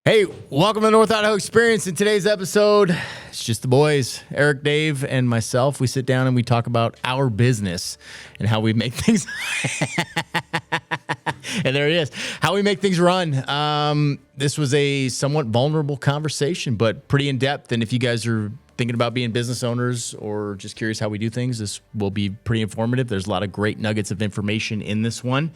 Hey, welcome to the North Idaho Experience. In today's episode, it's just the boys, Eric, Dave, and myself. We sit down and we talk about our business and how we make things. And there it is, how we make things run. This was a somewhat vulnerable conversation, but pretty in depth. And if you guys are thinking about being business owners or just curious how we do things, this will be pretty informative. There's a lot of great nuggets of information in this one,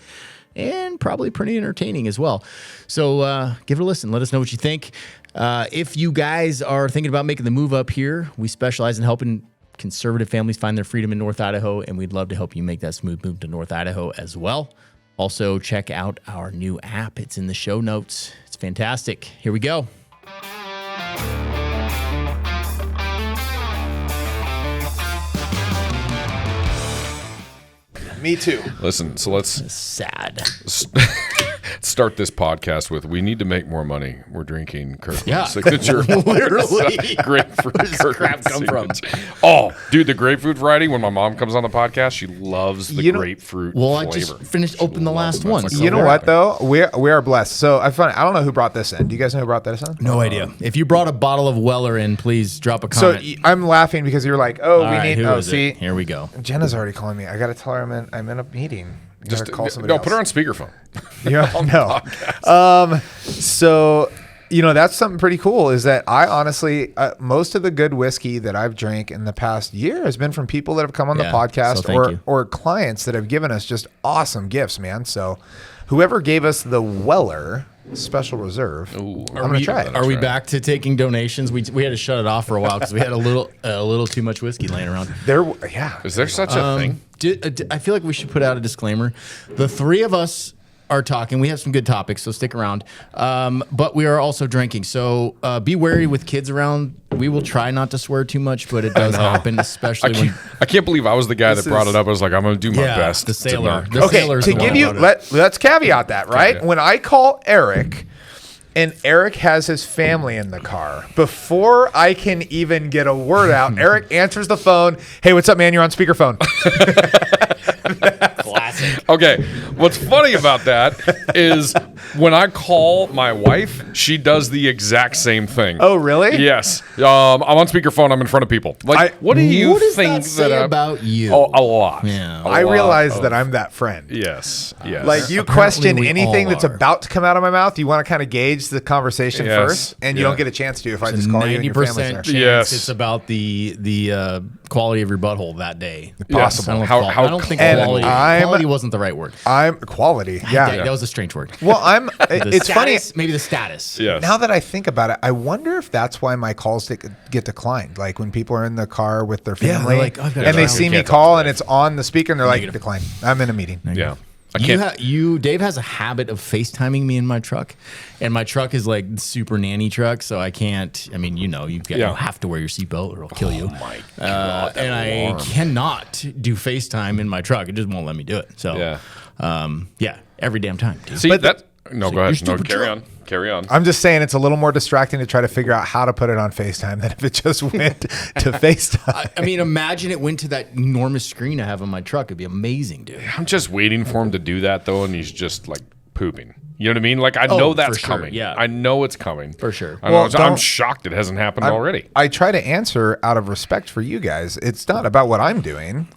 and probably pretty entertaining as well. So give it a listen. Let us know what you think. If you guys are thinking about making the move up here, we specialize in helping conservative families find their freedom in North Idaho, and we'd love to help you make that smooth move to North Idaho as well. Also, check out our new app. It's in the show notes. It's fantastic. Here we go. Me too. Listen, so let's Sad. start this podcast with, we need to make more money. We're drinking Kirkland's Yeah. signature. Literally. Grapefruit. Where does this crap come from? Oh, dude, the grapefruit variety, when my mom comes on the podcast, she loves the grapefruit Well, flavor. I just finished opening the last one. That's So You know what though? We are blessed. So I don't know who brought this in. Do you guys know who brought this in? No idea. If you brought a bottle of Weller in, please drop a So comment. I'm laughing because you're like, oh, All right, who is see, it? Here we go. Jenna's already calling me. I got to tell her I'm in a meeting. Just call somebody else. put her on speakerphone. Yeah, no. So, that's something pretty cool is that I honestly, most of the good whiskey that I've drank in the past year has been from people that have come on the Yeah, podcast so thank you. or clients that have given us just awesome gifts, man. So whoever gave us the Weller Special Reserve, Ooh. I'm going to try it. Are we back to taking donations? We had to shut it off for a while because we had a little too much whiskey laying around. Is there such a thing? I feel like we should put out a disclaimer. The three of us are talking. We have some good topics, so stick around. But we are also drinking, so be wary with kids around. We will try not to swear too much, but it does happen, especially when. I can't believe I was the guy that brought it up. I was like, I'm going to do my best. The to sailor. not- The Okay, sailor's to the give one you, about it. let's caveat that, right? Yeah. When I call Eric and Eric has his family in the car, before I can even get a word out, Eric answers the phone. Hey, what's up, man? You're on speakerphone. Classic. Okay, what's funny about that is when I call my wife, she does the exact same thing. Oh, really? Yes. I'm on speakerphone. I'm in front of people. Like, what do you What does think that say I'm- about you? Oh, a lot. Yeah. I realize that I'm that friend. Yes. Yes. Like you Apparently question we anything all that's are. about to come out of my mouth, you want to kind of gauge the conversation Yes. first, and you Yeah. don't get a chance to if I just call you and your family's 90% there. chance Yes. it's about the quality of your butthole that day. Yes. I don't, know if How- qual- how I don't think And quality. I'm- Quality wasn't the right word. I'm quality. Yeah. That was a strange word. Well, The it's funny. status, maybe the status. Yes. Now that I think about it, I wonder if that's why my calls get declined. Like when people are in the car with their Yeah, family they're like, "I've got and a they job." see We me can't talk call to and it's on the speaker and they're like, Negative. decline. I'm in a meeting. Yeah. I can't. Dave has a habit of FaceTiming me in my truck, and my truck is like super nanny truck, so I can't. I mean, you have to wear your seatbelt or it'll kill you. Oh my God. And I cannot do FaceTime in my truck; it just won't let me do it. So, every damn time. Dude. See, But that. No, go ahead. No, stupid carry truck. on. Carry on. I'm just saying it's a little more distracting to try to figure out how to put it on FaceTime than if it just went to FaceTime. I mean, imagine it went to that enormous screen I have on my truck. It'd be amazing, dude. I'm just waiting for him to do that, though, and he's just like pooping. You know what I mean? Like, I know that's for sure, coming. yeah. I know it's coming. For sure. I know Well, I'm don't- shocked it hasn't happened already. I try to answer out of respect for you guys. It's not about what I'm doing.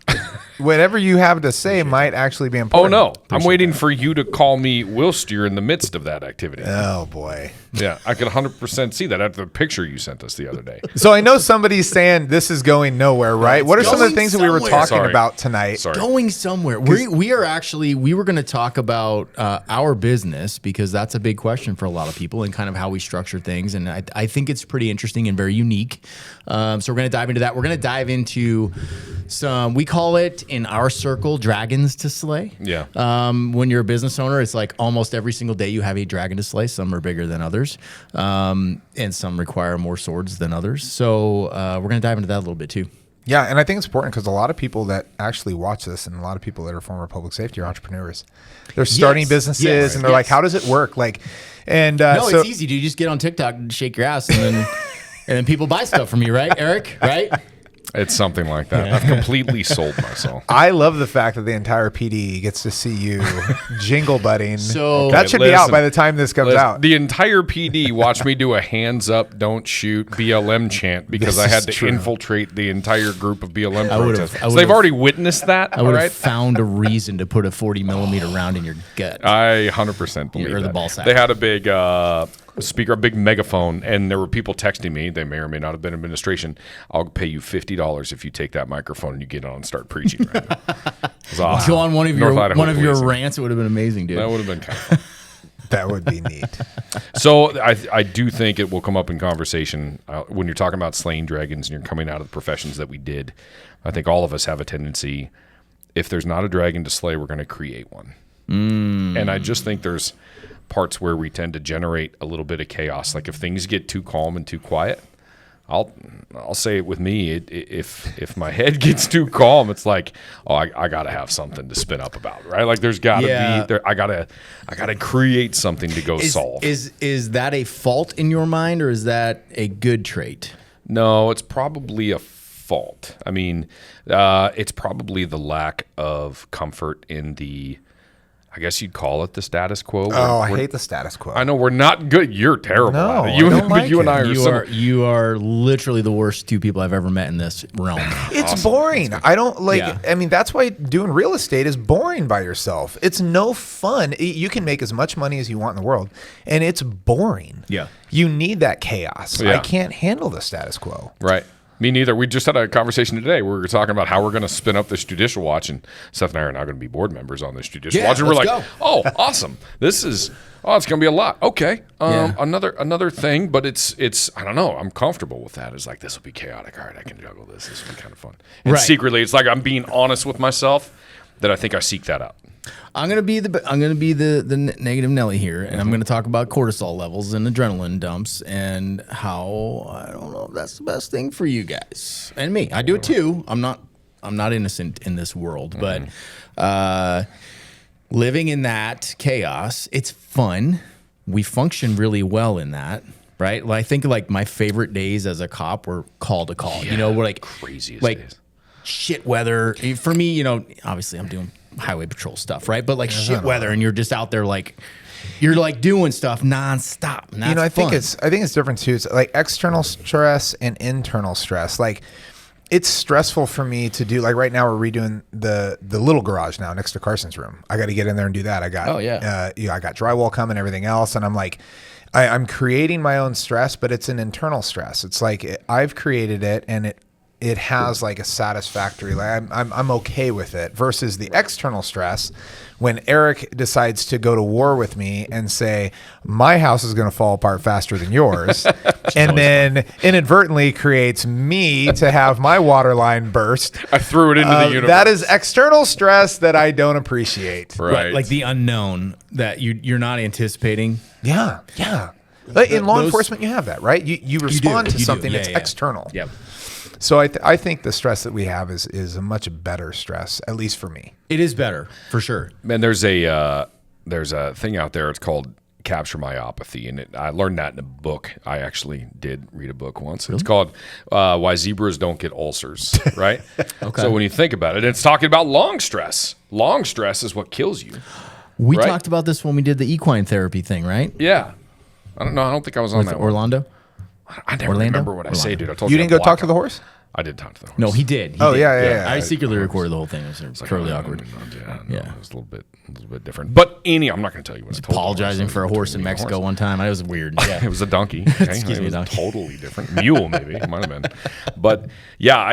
Whatever you have to say might actually be Oh, important. no. I'm waiting for you to call me whilst you're in the midst of that activity. Oh, boy. Yeah, I could 100% see that at the picture you sent us the other day. So I know somebody's saying this is going nowhere, right? it's What are some of the going things that we were somewhere. talking Sorry. about tonight? Sorry. Going somewhere. We were going to talk about our business because that's a big question for a lot of people and kind of how we structure things. And I think it's pretty interesting and very unique. So we're going to dive into that. We're going to dive into we call it in our circle, dragons to slay. Yeah. When you're a business owner, it's like almost every single day you have a dragon to slay. Some are bigger than others. And some require more swords than others. So we're going to dive into that a little bit too. Yeah, and I think it's important because a lot of people that actually watch this and a lot of people that are former public safety are entrepreneurs. They're starting Yes, businesses yes, and they're like, how does it work? Like, and No, so it's easy, dude. You just get on TikTok and shake your ass, and then people buy stuff from you, right, Eric? Right? It's something like that. I've completely sold myself. I love the fact that the entire PD gets to see you jingle butting. So- that should be out by the time this comes out. The entire PD watched me do a hands up, don't shoot BLM chant because This I had is to true. infiltrate the entire group of BLM I would've- protesters. I So would've- they've already witnessed that, I would have right? found a reason to put a 40 millimeter round in your gut. I 100% believe Or the that. ball sack. They had a big speaker, a big megaphone, and there were people texting me. They may or may not have been administration. I'll pay you $50 if you take that microphone and you get on and start preaching. Right now. It was awesome. Go on one of North your Idaho policing. rants. It would have been amazing, dude. That would have been kind of fun. That would be neat. So I do think it will come up in conversation when you're talking about slaying dragons and you're coming out of the professions that we did. I think all of us have a tendency, if there's not a dragon to slay, we're going to create one. And I just think there's parts where we tend to generate a little bit of chaos. Like if things get too calm and too quiet, I'll say it with me. If my head gets too calm, it's like, oh, I gotta have something to spin up about, right? Like there's gotta be there. I gotta create something to go solve. Is that a fault in your mind, or is that a good trait? No, it's probably a fault. I mean, it's probably the lack of comfort in the, I guess you'd call it the status quo. I hate the status quo. I know we're not good. You're terrible No, at it. You, I don't like you and it. I are You are literally the worst two people I've ever met in this realm. It's boring. I don't like. Yeah. I mean, that's why doing real estate is boring by yourself. It's no fun. You can make as much money as you want in the world, and it's boring. Yeah. You need that chaos. Yeah. I can't handle the status quo. Right. Me neither. We just had a conversation today where we were talking about how we're going to spin up this judicial watch, and Seth and I are now going to be board members on this judicial Yeah, watch. And we're let's like, go. oh, awesome. It's going to be a lot. Okay. Yeah. Another thing, but it's I don't know. I'm comfortable with that. It's like, this will be chaotic. All right, I can juggle this. This will be kind of fun. And Right. secretly, it's like I'm being honest with myself that I think I seek that out. I'm gonna be the negative Nelly here, and I'm gonna talk about cortisol levels and adrenaline dumps and how I don't know if that's the best thing for you guys and me. I do it too. I'm not innocent in this world, but living in that chaos, it's fun. We function really well in that. Right? Like, I think like my favorite days as a cop were call to call. You know, we're like Craziest like days. shit weather. For me, you know, obviously I'm doing highway patrol stuff, right? But like shit weather, and you're just out there like you're like doing stuff nonstop. And that's You know, I think fun. it's different too. It's like external stress and internal stress. Like it's stressful for me to do. Like right now, we're redoing the little garage now next to Carson's room. I got to get in there and do that. I got I got drywall coming, everything else, and I'm like, I'm creating my own stress, but it's an internal stress. It's like I've created it, and it has like a satisfactory, like I'm okay with it, versus the external stress when Eric decides to go to war with me and say my house is going to fall apart faster than yours, and then inadvertently creates me to have my water line burst. I threw it into the universe. That is external stress that I don't appreciate. right. like the unknown that you're not anticipating. Yeah. Like in law Those- enforcement, you have that, right? You respond to You do. something Yeah, that's yeah. external. Yep. So I think the stress that we have is a much better stress, at least for me. It is better for sure. Man, there's a thing out there. It's called capture myopathy, and I learned that in a book. I actually did read a book once. It's called Why Zebras Don't Get Ulcers. Right. Okay. So when you think about it, it's talking about long stress. Long stress is what kills you. We Right. talked about this when we did the equine therapy thing, right? Yeah. I don't know. I don't think I was on With that one. Orlando. I never Orlando? remember what I say, dude. I told You you didn't go talk to the horse? I did talk to the horse. No, he did. He Oh, did. yeah. I secretly recorded the whole thing. It was totally awkward. Yeah. It was a little bit different. But I'm not going to tell you what I told the horse. Apologizing for a horse in Totally Mexico horse. one time. It was weird. It Yeah. was a donkey. Okay? Excuse it me, was donkey. totally different. Mule, maybe. It might have been. But yeah,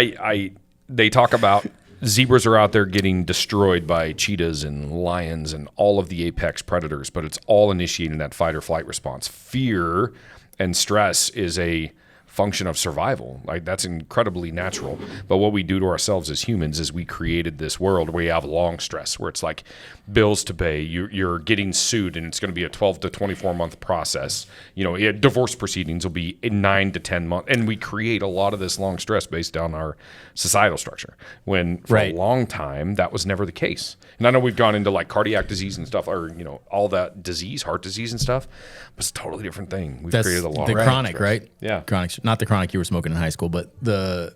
they talk about zebras are out there getting destroyed by cheetahs and lions and all of the apex predators, but it's all initiating that fight or flight response. Fear and stress is a function of survival. Like that's incredibly natural. But what we do to ourselves as humans is we created this world where we have long stress, where it's like bills to pay. You're getting sued, and it's going to be a 12 to 24 month process. You know, divorce proceedings will be in 9 to 10 months, and we create a lot of this long stress based on our societal structure. When for a long time that was never the case. And I know we've gone into like cardiac disease and stuff, or all that disease, heart disease and stuff. But it's a totally different thing. We've That's created a lot the of chronic, stress. right? Yeah. Chronic, not the chronic you were smoking in high school, but the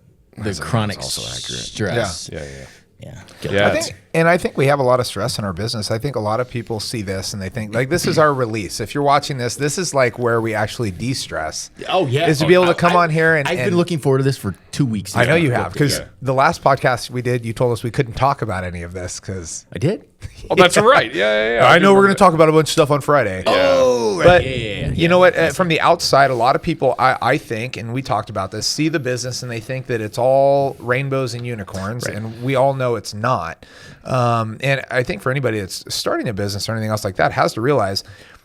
chronic also accurate. stress. Yeah. I think we have a lot of stress in our business. I think a lot of people see this and they think like this is our release. If you're watching this, this is like where we actually de-stress. Oh yeah, is to be able to come on here and I've been looking forward to this for 2 weeks. I know you have, because the last podcast we did, you told us we couldn't talk about any of this because I did. Oh, that's right. Yeah. I know we're going to talk about a bunch of stuff on Friday. Oh, but you know what? From the outside, a lot of people, I think, and we talked about this, see the business and they think that it's all rainbows and unicorns, and we all know it's not. And I think for anybody that's starting a business or anything else like that has to realize,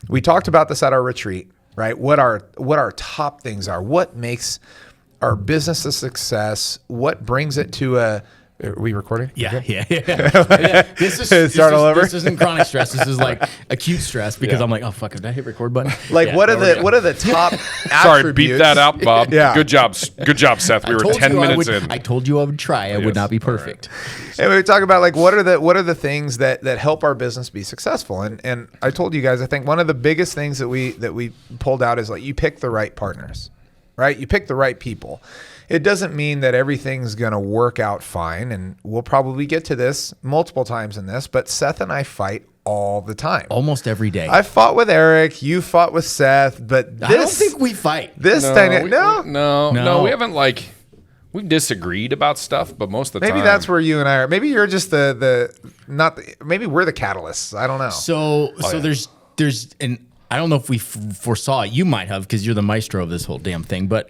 we talked about this at our retreat, right? What our top things are, what makes our business a success, what brings it to a. Are we recording? Yeah. This isn't chronic stress. This is like acute stress because I'm like, oh fuck, did I hit record button? Like, what are the top attributes? Sorry, beat that out, Bob. Yeah. Good job, Seth. We were 10 minutes in. I told you I would try. I would not be perfect. Right. And we were talking about like what are the things that help our business be successful. And I told you guys, I think one of the biggest things that we pulled out is like you pick the right partners, right? You pick the right people. It doesn't mean that everything's going to work out fine, and we'll probably get to this multiple times in this, but Seth and I fight all the time. Almost every day. I fought with Eric, you fought with Seth, but this... I don't think we fight. No, we haven't we've disagreed about stuff, but most of the time... Maybe that's where you and I are. Maybe you're just maybe we're the catalysts. I don't know. So there's an... I don't know if we foresaw it. You might have, because you're the maestro of this whole damn thing. But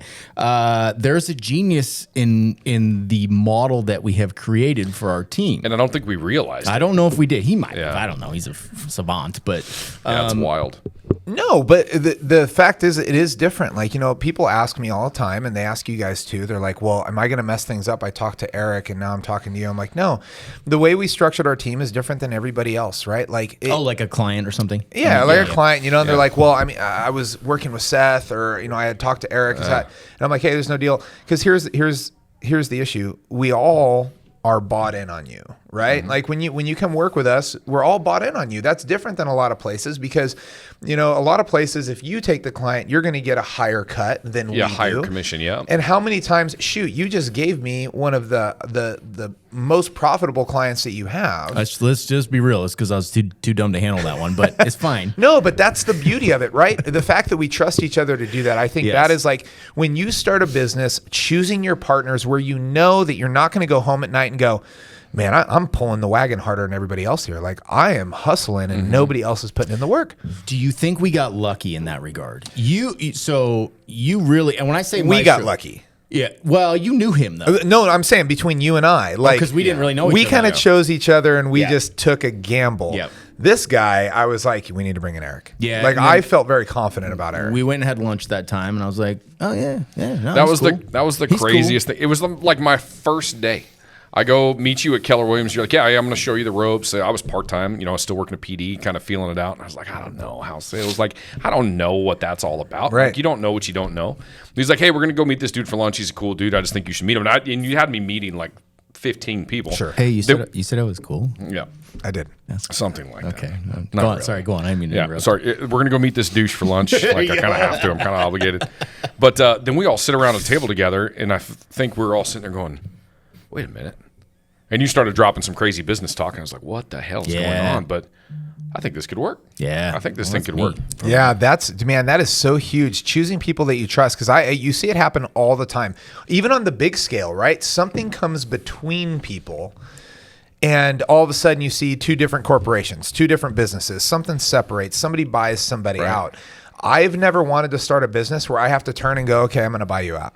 there's a genius in the model that we have created for our team. And I don't think we realized it. I don't know if we did. He might have. I don't know. He's a savant. But that's wild. No, but the fact is, it is different. Like, people ask me all the time, and they ask you guys too. They're like, well, am I going to mess things up? I talked to Eric, and now I'm talking to you. I'm like, no. The way we structured our team is different than everybody else, right? Like, like a client or something? Yeah, like a client, and they're like, well, I mean, I was working with Seth, or, I had talked to Eric, and I'm like, hey, there's no deal. Because here's the issue. We all are bought in on you, right? Mm-hmm. Like when you come work with us, we're all bought in on you. That's different than a lot of places because, a lot of places, if you take the client, you're going to get a higher cut than we do. Higher commission, yeah. And how many times, you just gave me one of the most profitable clients that you have. Let's just be real. It's because I was too dumb to handle that one, but it's fine. No, but that's the beauty of it, right? The fact that we trust each other to do that. I think that is like when you start a business, choosing your partners where you know that you're not going to go home at night and go, man, I'm pulling the wagon harder than everybody else here. Like I am hustling and nobody else is putting in the work. Do you think we got lucky in that regard? You really, and when I say we got lucky. Yeah. Well, you knew him though. No, I'm saying between you and I, like, because we didn't really know each other. We kind of chose each other and we just took a gamble. Yep. This guy, I was like, we need to bring in Eric. Yeah. Like I felt very confident about Eric. We went and had lunch that time and I was like, oh yeah. No, that was the craziest thing. It was like my first day. I go meet you at Keller Williams. You're like, yeah, I'm going to show you the ropes. So I was part-time, I was still working at PD, kind of feeling it out. And I was like, I don't know how sales, like, I don't know what that's all about. Right. Like, you don't know what you don't know. He's like, hey, we're going to go meet this dude for lunch. He's a cool dude. I just think you should meet him. And you had me meeting like 15 people. Sure. Hey, you said I was cool. Yeah. I did. Something like that. Okay. Go on. Really. Sorry, go on. I mean, yeah. Sorry. We're going to go meet this douche for lunch. Like I kind of have to. I'm kind of obligated. But then we all sit around a table together, and I think we're all sitting there going, wait a minute. And you started dropping some crazy business talk, and I was like, what the hell is going on? But I think this could work. Yeah. I think this thing could work. Yeah, that is so huge. Choosing people that you trust, because you see it happen all the time. Even on the big scale, right? Something comes between people, and all of a sudden you see two different corporations, two different businesses. Something separates. Somebody buys somebody out. I've never wanted to start a business where I have to turn and go, okay, I'm going to buy you out.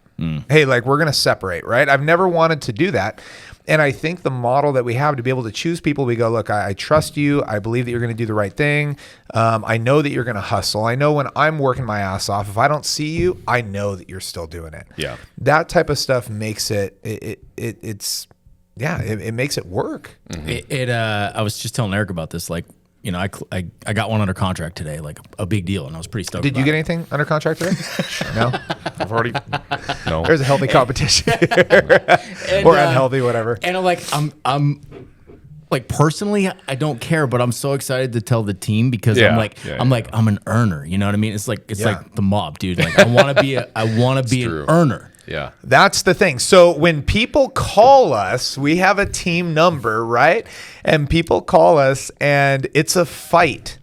Hey, like we're going to separate, right? I've never wanted to do that. And I think the model that we have to be able to choose people, we go, look, I trust you. I believe that you're going to do the right thing. I know that you're going to hustle. I know when I'm working my ass off, if I don't see you, I know that you're still doing it. Yeah. That type of stuff makes it makes it work. I was just telling Eric about this, like, I got one under contract today, like a big deal, and I was pretty stoked. Did you get anything under contract today? No, I've already. No, there's a healthy competition or unhealthy, whatever. And I'm like personally, I don't care, but I'm so excited to tell the team because I'm an earner. You know what I mean? It's like the mob, dude. Like I want to be an earner. Yeah. That's the thing. So when people call us, we have a team number, right? And people call us and it's a fight.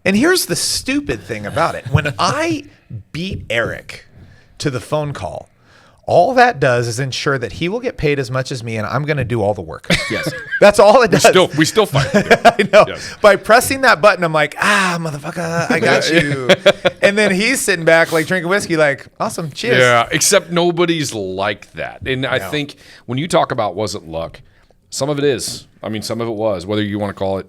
And here's the stupid thing about it. When I beat Eric to the phone call, all that does is ensure that he will get paid as much as me, and I'm going to do all the work. Yes. That's all it does. We still fight. I know. Yes. By pressing that button, I'm like, motherfucker, I got you. And then he's sitting back, like, drinking whiskey, like, awesome, cheers. Yeah, except nobody's like that. And I think when you talk about was it luck, some of it is. I mean, some of it was. Whether you want to call it,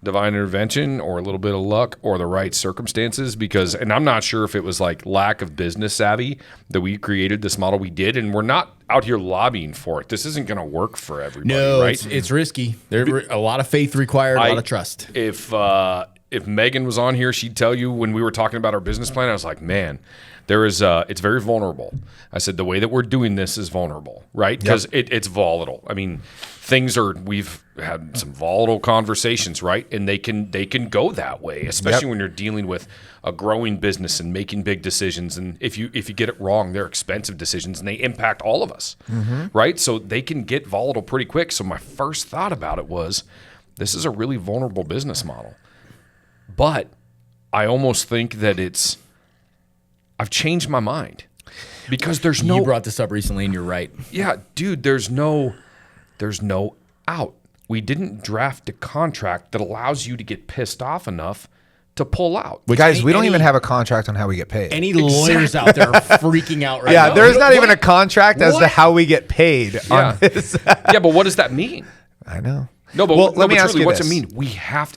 divine intervention or a little bit of luck or the right circumstances, and I'm not sure if it was like lack of business savvy that we created this model we did, and we're not out here lobbying for it. This isn't going to work for everybody, No, right? it's risky. There's a lot of faith required, a lot of trust. If Megan was on here, she'd tell you when we were talking about our business plan, I was like, man, it's very vulnerable. I said, the way that we're doing this is vulnerable, right? Because it's volatile. I mean, we've had some volatile conversations, right? And they can go that way, especially when you're dealing with a growing business and making big decisions. And if you get it wrong, they're expensive decisions and they impact all of us, right? So they can get volatile pretty quick. So my first thought about it was, this is a really vulnerable business model. But I almost think that I've changed my mind because there's no. You brought this up recently, and you're right. Yeah, dude, there's no out. We didn't draft a contract that allows you to get pissed off enough to pull out. Guys, we don't even have a contract on how we get paid. Any lawyers out there are freaking out right now? Yeah, there's not even a contract as to how we get paid on this. Yeah, but what does that mean? I know. No, but let me ask you what's this. it mean?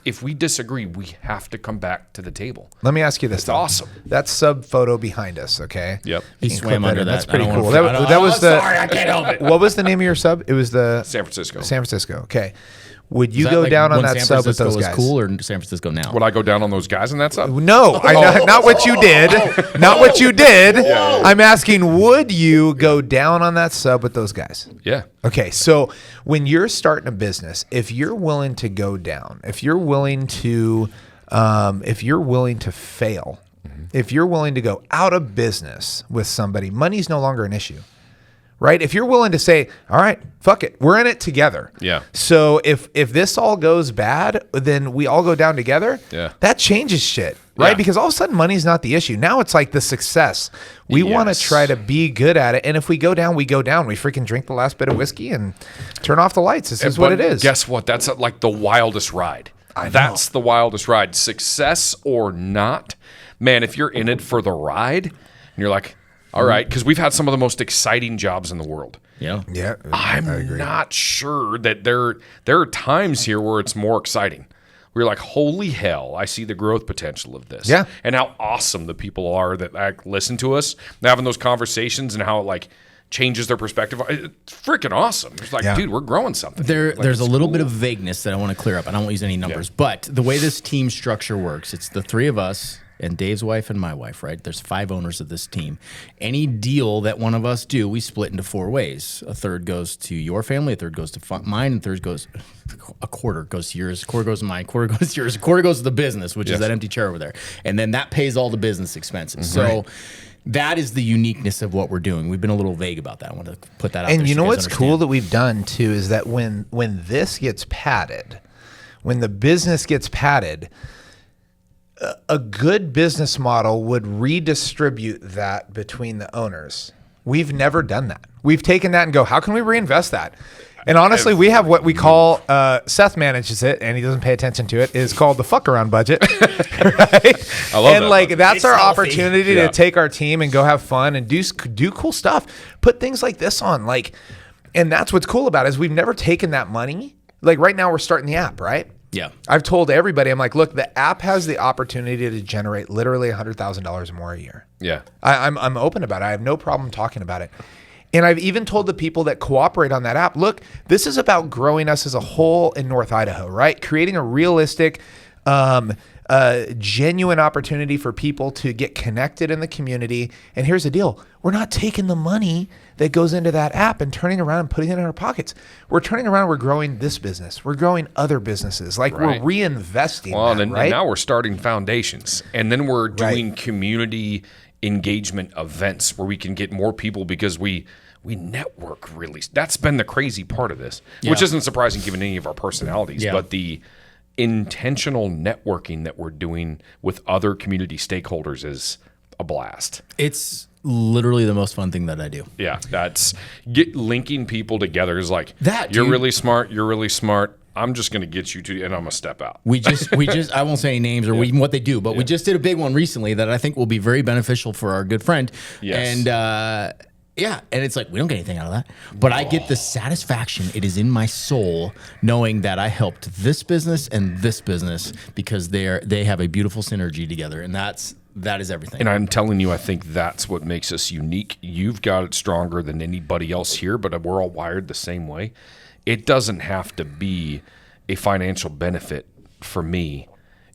If we disagree, we have to come back to the table. Let me ask you this. It's awesome. That sub photo behind us, okay? Yep. He swam under that. That's pretty cool. Sorry, I can't help it. What was the name of your sub? It was the San Francisco. San Francisco. Okay. Would you go down on that sub with those guys? San Francisco was cool, or San Francisco now? Would I go down on those guys in that sub? No, not what you did. Not what you did. I'm asking, would you go down on that sub with those guys? Yeah. Okay, so when you're starting a business, if you're willing to go down, if you're willing to fail, if you're willing to go out of business with somebody, money's no longer an issue. Right? If you're willing to say, all right, fuck it, we're in it together. Yeah. So if this all goes bad, then we all go down together. Yeah. That changes shit, right? Yeah. Because all of a sudden money's not the issue. Now it's like the success. We want to try to be good at it. And if we go down, we go down. We freaking drink the last bit of whiskey and turn off the lights. This is what it is. Guess what? That's like the wildest ride. That's the wildest ride. Success or not, man, if you're in it for the ride and you're like, all right, because we've had some of the most exciting jobs in the world. Yeah. I'm not sure that there are times here where it's more exciting. We're like, holy hell, I see the growth potential of this. Yeah. And how awesome the people are that listen to us, having those conversations and how it like changes their perspective. It's freaking awesome. It's like, dude, we're growing something. There's a little bit of vagueness that I want to clear up, and I won't use any numbers. But the way this team structure works, it's the three of us and Dave's wife and my wife, right? There's 5 owners of this team. Any deal that one of us do, we split into 4 ways. A third goes to your family, a third goes to mine, and a quarter goes to yours, a quarter goes to mine, a quarter goes to yours, a quarter goes to the business, which is that empty chair over there. And then that pays all the business expenses. So that is the uniqueness of what we're doing. We've been a little vague about that. I want to put that out there. And you know what's cool that we've done too is that when this gets padded, when the business gets padded, a good business model would redistribute that between the owners. We've never done that. We've taken that and go, how can we reinvest that? And honestly, we have what we call, Seth manages it, and he doesn't pay attention to it, is called the fuck around budget. Right? I love that. That's our opportunity to take our team and go have fun and do cool stuff. Put things like this on. And that's what's cool about it is we've never taken that money. Like right now we're starting the app, right? Yeah. I've told everybody, I'm like, look, the app has the opportunity to generate literally $100,000 or more a year. Yeah. I'm open about it. I have no problem talking about it. And I've even told the people that cooperate on that app, look, this is about growing us as a whole in North Idaho, right? Creating a realistic, genuine opportunity for people to get connected in the community. And here's the deal. We're not taking the money that goes into that app and turning around and putting it in our pockets. We're turning around, we're growing this business. We're growing other businesses. We're reinvesting and right? now we're starting foundations. And then we're doing community engagement events where we can get more people because we network really. That's been the crazy part of this, which isn't surprising given any of our personalities, but the intentional networking that we're doing with other community stakeholders is a blast. It's literally the most fun thing that I do. Yeah, that's linking people together is like that. You're really smart. You're really smart. I'm just going to get you to, and I'm going to step out. We just, I won't say any names or even what they do, but we just did a big one recently that I think will be very beneficial for our good friend. Yes. And, and it's like, we don't get anything out of that, but I get the satisfaction. It is in my soul knowing that I helped this business and this business because they have a beautiful synergy together. And that is everything. And I'm telling you, I think that's what makes us unique. You've got it stronger than anybody else here, but we're all wired the same way. It doesn't have to be a financial benefit for me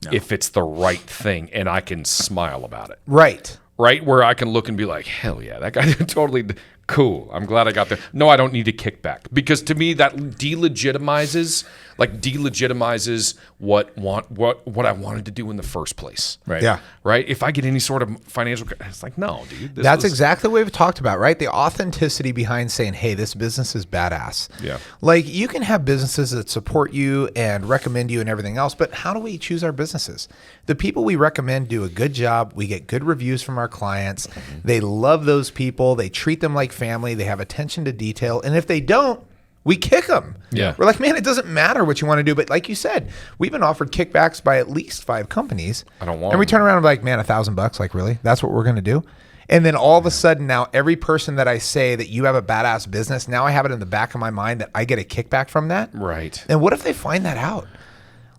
if it's the right thing and I can smile about it. Right. Right? Where I can look and be like, hell yeah, that guy totally cool. I'm glad I got there. No, I don't need a kickback because to me that delegitimizes what I wanted to do in the first place. Right. Yeah. Right? If I get any sort of financial, it's like, no, dude. That's exactly what we've talked about, right? The authenticity behind saying, hey, this business is badass. Yeah. Like you can have businesses that support you and recommend you and everything else, but how do we choose our businesses? The people we recommend do a good job. We get good reviews from our clients. They love those people. They treat them like family. They have attention to detail. And if they don't, we kick them. Yeah. We're like, man, it doesn't matter what you want to do. But like you said, we've been offered kickbacks by at least 5 companies. I don't want And we them. turn around and be like, man, $1,000? Like, really? That's what we're going to do? And then all of a sudden now, every person that I say that you have a badass business, now I have it in the back of my mind that I get a kickback from that. Right. And what if they find that out?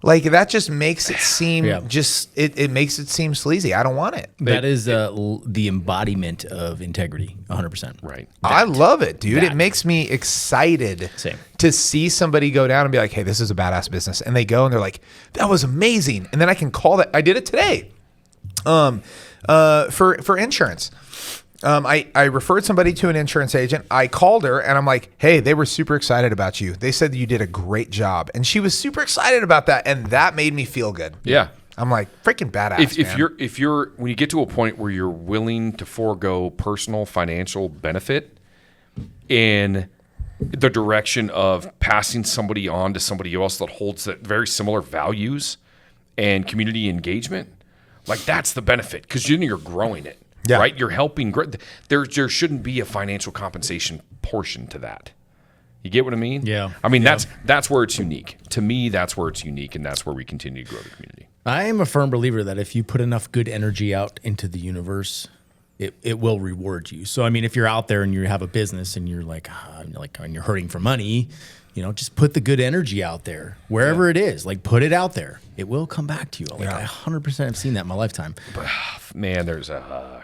Like that just makes it seem it makes it seem sleazy. I don't want it. That is the embodiment of integrity, 100%. Right. I love it, dude. It makes me excited to see somebody go down and be like, hey, this is a badass business. And they go and they're like, that was amazing. And then I can call that. I did it today for insurance. I referred somebody to an insurance agent. I called her and I'm like, hey, they were super excited about you. They said that you did a great job. And she was super excited about that. And that made me feel good. Yeah. I'm like, freaking badass. If you're when you get to a point where you're willing to forego personal financial benefit in the direction of passing somebody on to somebody else that holds that very similar values and community engagement, like that's the benefit because then you're growing it. Yeah. Right? You're helping grow. There shouldn't be a financial compensation portion to that. You get what I mean? Yeah. I mean, that's where it's unique. To me, that's where it's unique, and that's where we continue to grow the community. I am a firm believer that if you put enough good energy out into the universe, it will reward you. So, I mean, if you're out there and you have a business and you're like and you're hurting for money, just put the good energy out there wherever it is. Like, put it out there. It will come back to you. Like, I 100% have seen that in my lifetime. But, man, there's I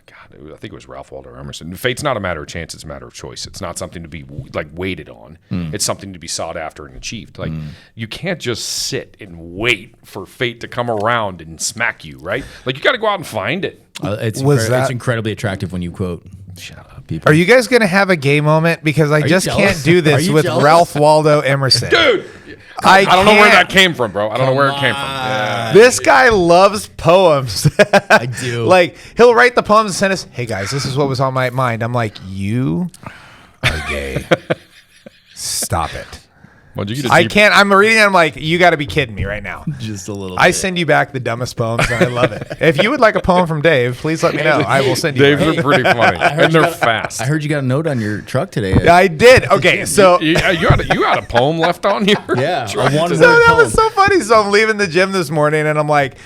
think it was Ralph Waldo Emerson. Fate's not a matter of chance; it's a matter of choice. It's not something to be like waited on. It's something to be sought after and achieved. Like you can't just sit and wait for fate to come around and smack you, right? Like you got to go out and find it. It's incredibly attractive when you quote. Shut up, people. Are you guys going to have a gay moment? Because I just can't do this with jealous? Ralph Waldo Emerson. Dude, I don't know where that came from, bro. I don't know where it came from. Yeah. This guy loves poems. I do. Like, he'll write the poems and send us, hey, guys, this is what was on my mind. I'm like, you are gay. Stop it. Well, you get I can't. I'm reading it. I'm like, you got to be kidding me right now. Just a little I bit. send you back the dumbest poems, and I love it. If you would like a poem from Dave, please let me know. I will send you. Dave's are pretty funny, and they're fast. I heard you got a note on your truck today. I did. Okay, so you had a poem left on here. Yeah, so that was so funny. So I'm leaving the gym this morning, and I'm like,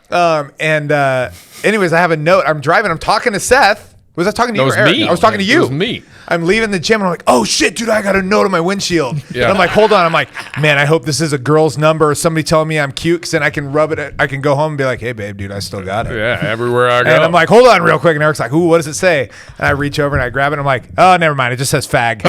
anyways, I have a note. I'm driving. I'm talking to Seth. Was I talking to you or Eric? Me. I was talking to you. It was me. I'm leaving the gym and I'm like, oh shit, dude, I got a note on my windshield. Yeah. And I'm like, hold on. I'm like, man, I hope this is a girl's number or somebody telling me I'm cute because then I can rub it. I can go home and be like, hey, babe, dude, I still got it. Yeah, everywhere I go. And I'm like, hold on real quick. And Eric's like, ooh, what does it say? And I reach over and I grab it. And I'm like, oh, never mind. It just says fag.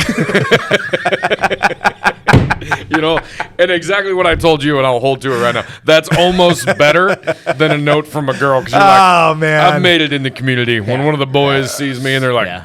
And exactly what I told you, and I'll hold to it right now. That's almost better than a note from a girl. Because you're like, oh, man. I've made it in the community. When one of the boys sees me and they're like,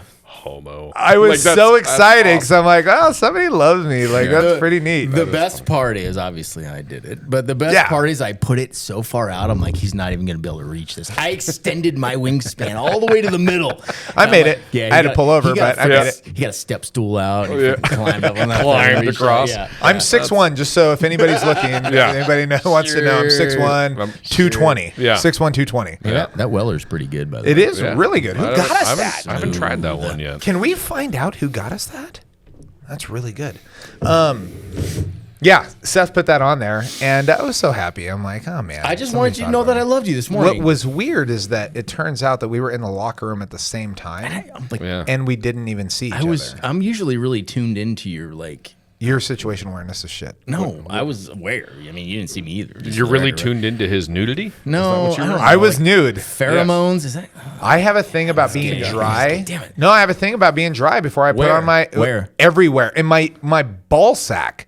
homo. I was so excited because I'm like, oh, somebody loves me. Like, that's pretty neat. The best part is, obviously, I did it. But the best part is I put it so far out, I'm like, he's not even going to be able to reach this. I extended my wingspan all the way to the middle. I made it. Yeah, I had to pull over, but I made it. He got a step stool out. And he climbed up on that. Climbed across. I'm 6'1", just so if anybody's looking, anybody wants to know, I'm 6'1", 220. Yeah. 6'1", 220. Yeah. That Weller's pretty good, by the way. It is really good. Who got us that? I haven't tried that one yet. Can we find out who got us that? That's really good. Yeah, Seth put that on there, and I was so happy. I'm like, oh, man. I just wanted you to know that I loved you this morning. What was weird is that it turns out that we were in the locker room at the same time, and we didn't even see each other. I'm usually really tuned into your, your situation awareness is shit. No, I was aware. I mean, you didn't see me either. You're really tuned into his nudity? No, I was nude. Pheromones? Is that? I have a thing about being dry. Damn it. No, I have a thing about being dry before I put on my... Where? Everywhere. In my ball sack.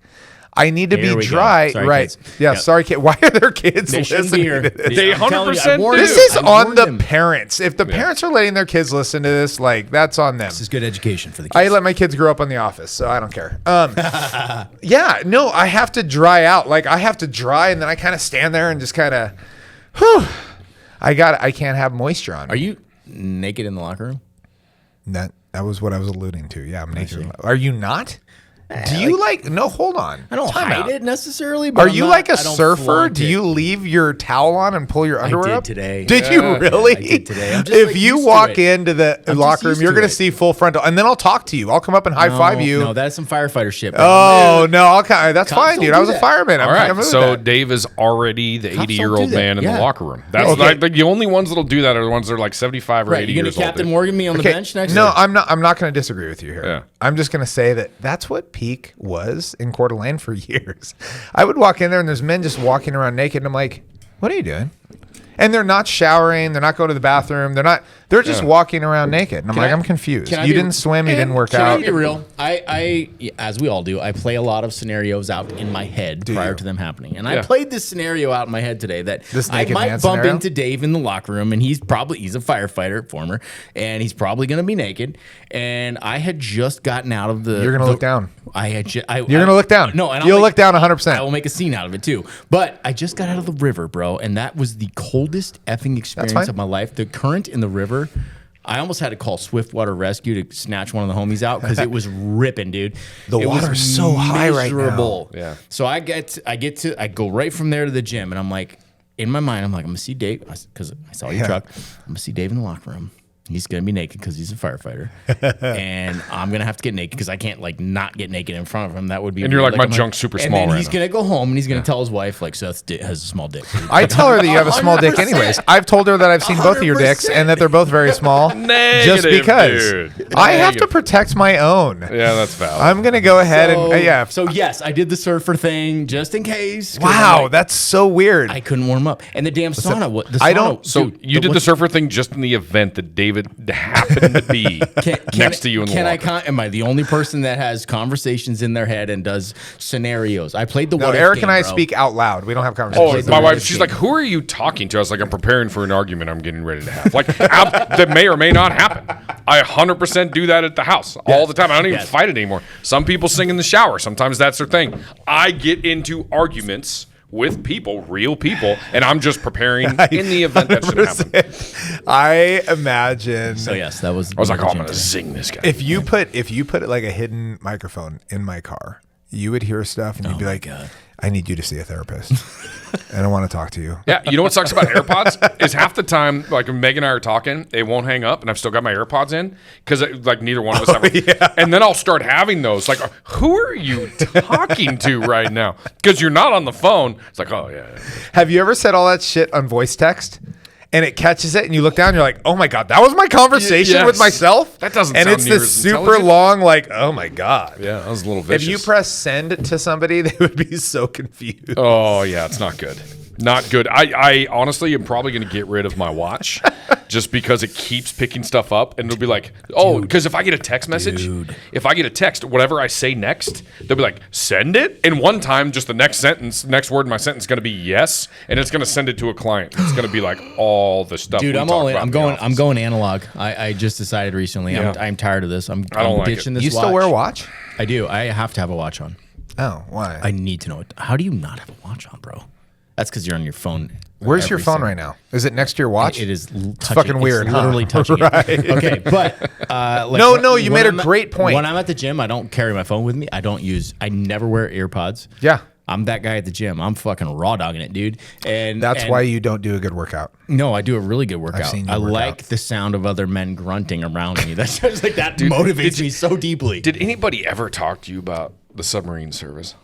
I need to be dry. Sorry, right. kids. Yeah, sorry, kid. Why are there kids listening to this? They 100% do. This is on the parents. If the parents are letting their kids listen to this, that's on them. This is good education for the kids. I let my kids grow up on The Office, so I don't care. Yeah, no, I have to dry out. I have to dry, and then I kind of stand there and just kind of, I can't have moisture on me. Are you naked in the locker room? That was what I was alluding to. Yeah, I'm naked. Are you not? Do you no, hold on. I don't hide it necessarily. But are you like a surfer? Do you leave your towel on and pull your underwear up? Today. Did you really? I did today. If you walk into the locker room, you're going to see full frontal, and then I'll talk to you. I'll come up and high five you. No, that's some firefighter shit. Oh, no, that's fine, dude. I was a fireman. All right, so Dave is already the 80-year-old man in the locker room. That's the only ones that'll do that are the ones that are like 75 or 80 years old. You're going to Captain Morgan me on the bench next? No, I'm not. I'm not going to disagree with you here. I'm just going to say that's what peak was in Coeur d'Alene for years. I would walk in there and there's men just walking around naked, and I'm like, what are you doing? And they're not showering, they're not going to the bathroom, they're just walking around naked. And I'm confused. You didn't swim, you didn't work out. Can I be real? I, as we all do, I play a lot of scenarios out in my head prior to them happening. And I played this scenario out in my head today that I might bump into Dave in the locker room, and he's a firefighter, former, and he's probably going to be naked. And I had just gotten out of the... You're going to look down. You're going to look down. No, and you'll look down 100%. I will make a scene out of it too. But I just got out of the river, bro, and that was the coldest effing experience of my life. The current in the river, I almost had to call Swiftwater Rescue to snatch one of the homies out because it was ripping, dude. The water's so high right now. Yeah. So I go right from there to the gym, and I'm like, in my mind, I'm like, I'm gonna see Dave because I saw your truck. I'm gonna see Dave in the locker room. He's going to be naked because he's a firefighter. And I'm going to have to get naked because I can't not get naked in front of him. That would be And you're like, my junk's super small right now. And then he's going to go home and he's going to tell his wife, Seth has a small dick. I tell her that you have a small dick anyways. I've told her that I've seen both of your dicks and that they're both very small. Negative, just because. dude. I have to protect my own. Yeah, that's valid. I'm going to go ahead and, So, yes, I did the surfer thing just in case. Wow, that's so weird. I couldn't warm up. And the damn sauna. You did the surfer thing just in the event that David happened to be next to you in the locker. Am I the only person that has conversations in their head and does scenarios? I played the what if Eric game, and I bro. speak out loud. We don't have conversations. Oh, my wife, she's like, who are you talking to? I was like, I'm preparing for an argument I'm getting ready to have. That may or may not happen. I 100% do that at the house all the time. I don't even fight it anymore. Some people sing in the shower. Sometimes that's their thing. I get into arguments with people, real people, and I'm just preparing in the event that should happen. I imagine. So yes, that was. I was like, I'm gonna zing this guy. If you put like a hidden microphone in my car, you would hear stuff, and you'd be like, God. I need you to see a therapist. I don't want to talk to you. Yeah, you know what sucks about AirPods is half the time, when Meg and I are talking, they won't hang up, and I've still got my AirPods in because neither one of us ever. Yeah. And then I'll start having those. Who are you talking to right now? Because you're not on the phone. It's like, oh yeah. Have you ever said all that shit on voice text? And it catches it, and you look down, and you're like, "Oh my god, that was my conversation with myself." That doesn't. And sound it's near this as super long, oh my god. Yeah, that was a little vicious. If you press send to somebody, they would be so confused. Oh yeah, it's not good. Not good. I honestly am probably going to get rid of my watch just because it keeps picking stuff up, and it'll be like, because if I get a text message, if I get a text, whatever I say next, they'll be like, send it. And one time, just the next word in my sentence is going to be yes, and it's going to send it to a client. It's going to be like all the stuff. Dude, I'm all in. I'm going analog. I just decided recently. Yeah. I'm tired of this. I'm like ditching this. You still wear a watch? I do. I have to have a watch on. Oh, why? I need to know it. How do you not have a watch on, bro? That's because you're on your phone. Where's your phone right now? Is it next to your watch? It is. It's fucking weird. It's literally touching it. Okay, but like you made a great point. When I'm at the gym, I don't carry my phone with me. I never wear AirPods. Yeah. I'm that guy at the gym. I'm fucking raw dogging it, dude. And that's why you don't do a good workout. No, I do a really good workout. I've seen you I work like out. the sound of other men grunting around me. That's just like that motivates me so deeply. Did anybody ever talk to you about the submarine service?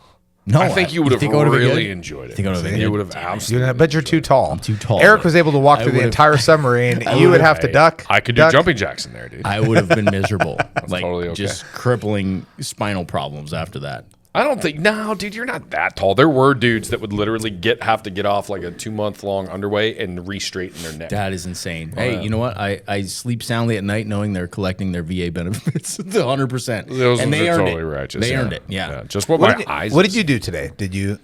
No, I think you would have really enjoyed it. Think it would've been You good? would have absolutely. But you're too tall. I'm too tall. Eric was able to walk through the entire submarine. You would have to duck. I could do jumping jacks in there, dude. I would have been miserable. Like totally okay. just crippling spinal problems after that. I don't think dude, you're not that tall. There were dudes that would literally have to get off like a 2-month-long underway and re-straighten their neck. That is insane. Hey, you know what? I sleep soundly at night knowing they're collecting their VA benefits 100%. Those and they earned totally it. righteous. They earned it. Yeah. Just what my eyes. What did you do today? Did you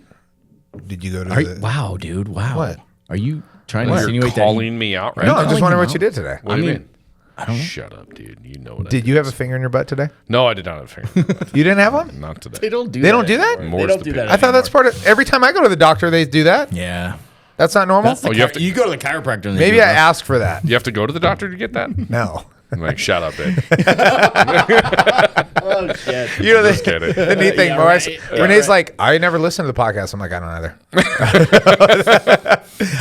go to Wow, dude. Wow. What? Are you trying to You're insinuate calling me out right No, now? I'm just calling wondering him what you did today. What do you mean? I don't know. Shut up, dude. You know what I Did you have a finger in your butt today? No, I did not have a finger. You didn't have one? Not today. They don't do They that. don't do that? anymore. More's They don't the do pity. that. I thought that's part of every time I go to the doctor, they do that. Yeah. That's not normal. That's the you have to- you go to the chiropractor. And they Maybe do I that. asked for that. You have to go to the doctor to get that? No. I'm like, shut up, Dave. Oh shit. You know, Just kidding. the neat thing, Yeah, Maurice, right. Renee's like, I never listen to the podcast. I'm like, I don't either.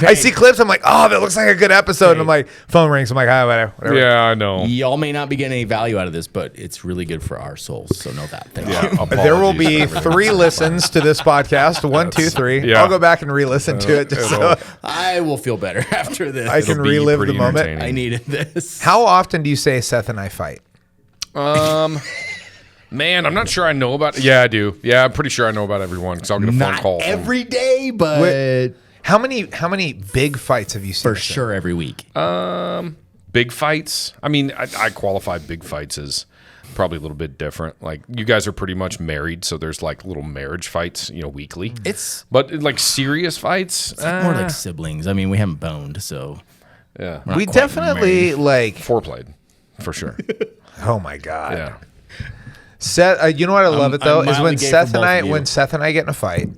I see clips. I'm like, oh, that looks like a good episode. And I'm like, phone rings. I'm like, whatever. Yeah, I know. Y'all may not be getting any value out of this, but it's really good for our souls. So know that. Thank you. There will be Apologies. 3 listens to this podcast. 1, 2, 3. Yeah. I'll go back and re-listen to it. Just so I will feel better after this. I can It'll be relive the pretty moment. entertaining. I needed this. How often do you say Seth and I fight? Man, I'm not sure I know about. Yeah, I do. Yeah, I'm pretty sure I know about everyone because I'll get a phone Not call. every day, but How many big fights have you seen? for us in? sure every week. Big fights. I mean, I qualify big fights as probably a little bit different. Like you guys are pretty much married, so there's like little marriage fights, weekly. But like serious fights, More like siblings. I mean, we haven't boned, so yeah, We definitely like. foreplayed for sure. Oh my god. Yeah. Seth, you know what I love it though I'm is when mildly gay Seth for and both I of you. get in a fight.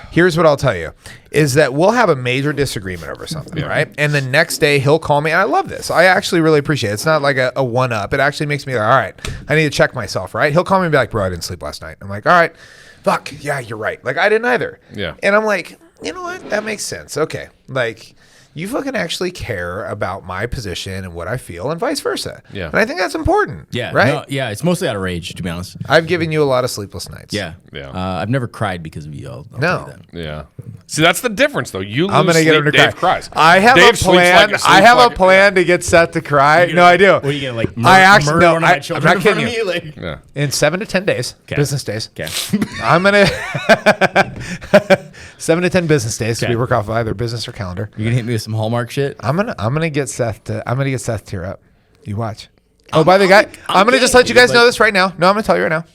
Here's what I'll tell you: is that we'll have a major disagreement over something, right? And the next day he'll call me, and I love this. I actually really appreciate it. It's not like a one up. It actually makes me like, all right, I need to check myself, right? He'll call me and be like, bro, I didn't sleep last night. I'm like, all right, fuck, yeah, you're right. Like I didn't either. Yeah. And I'm like, you know what? That makes sense. Okay, like. You fucking actually care about my position and what I feel and vice versa. Yeah. And I think that's important. yeah, Right? no, yeah. It's mostly out of rage, to be honest. I've given you a lot of sleepless nights. Yeah, Yeah. I've never cried because of you. I'll No. tell you that. Yeah. See, that's the difference, though. You lose I'm gonna sleep, get him to Dave cry. cries. I have Dave a sleeps plan. like I have a plan to get Seth to cry. No, I do. What are you gonna like? I actually murder no. one of my I'm children not in front kidding of you. me? Like, Yeah. In 7 to 10 days, business days, okay. I'm gonna 7 to 10 business days. So Okay. we work off of either business or calendar. You gonna hit me with some Hallmark shit? I'm gonna get Seth to tear up. You watch. Oh, by the way, I'm gonna just let you guys know this right now. No, I'm gonna tell you right now.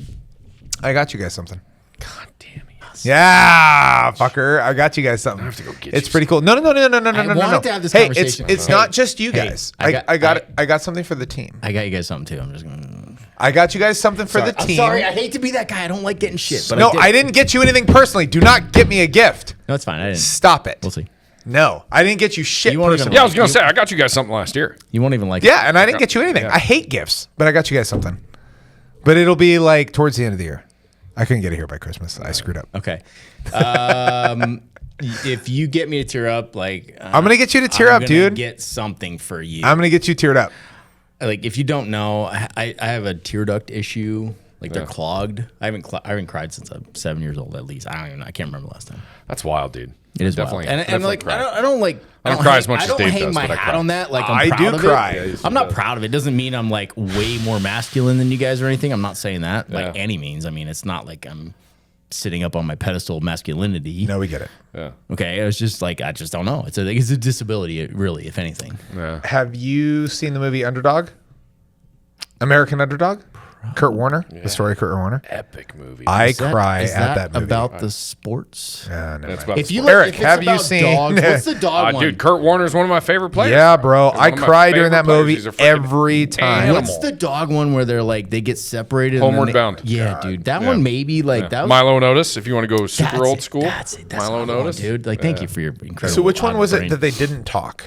I got you guys something. God damn it. Yeah, fucker. I got you guys something. I have to go get It's you pretty cool. No. I wanted to have this Hey, conversation. it's Hey, not just you hey, guys. I I got- got something for the team. I got you guys something too. I'm just gonna. I got you guys something for the I'm team. sorry. I hate to be that guy. I don't like getting shit. But No, did. I didn't get you anything personally. Do not get me a gift. No, it's fine. I didn't. Stop it. We'll see. No, I didn't get you shit You won't even personally. Yeah, I was going to say, I got you guys something last year. You won't even like. Yeah, and I didn't get you anything. Yeah. I hate gifts, but I got you guys something. But it'll be like towards the end of the year. I couldn't get it here by Christmas. I screwed up. Okay. If you get me to tear up, like I'm gonna get you to tear up, gonna dude. Get something for you. I'm gonna get you teared up. Like if you don't know, I have a tear duct issue. Like they're clogged. I haven't cried since I'm 7 years old at least. I can't remember the last time. That's wild, dude. It is Definitely. wild. And definitely like cry. I don't like. I don't cry as much I as don't Dave hang does, my but I hat cry. on that. Like I I'm do proud of cry. it. I'm not proud of it. It doesn't mean I'm like way more masculine than you guys or anything. I'm not saying that by Yeah. any means. I mean it's not like I'm sitting up on my pedestal of masculinity. No, we get it. Yeah. Okay, I was just like, I just don't know. It's a disability, really, if anything. Yeah. Have you seen the movie Underdog? American Underdog? Kurt Warner, the story of Kurt Warner. Epic movie. I cry Is at that movie. about the sports? Never That's mind. about If you sports. Eric, if it's have you about seen- dogs, what's the dog one? Dude, Kurt Warner's one of my favorite players. Yeah, bro. He's I one of my cry during favorite that players. movie He's a freaking every time. animal. What's the dog one where they're like they get separated? and Homeward then Bound. Yeah, dude, that one maybe like that. Was, Milo and Otis, if you want to go super that's old it, school. That's it. That's Milo and another one, Otis. dude. Like, thank you for your incredible. So which one was it brain. that they didn't talk?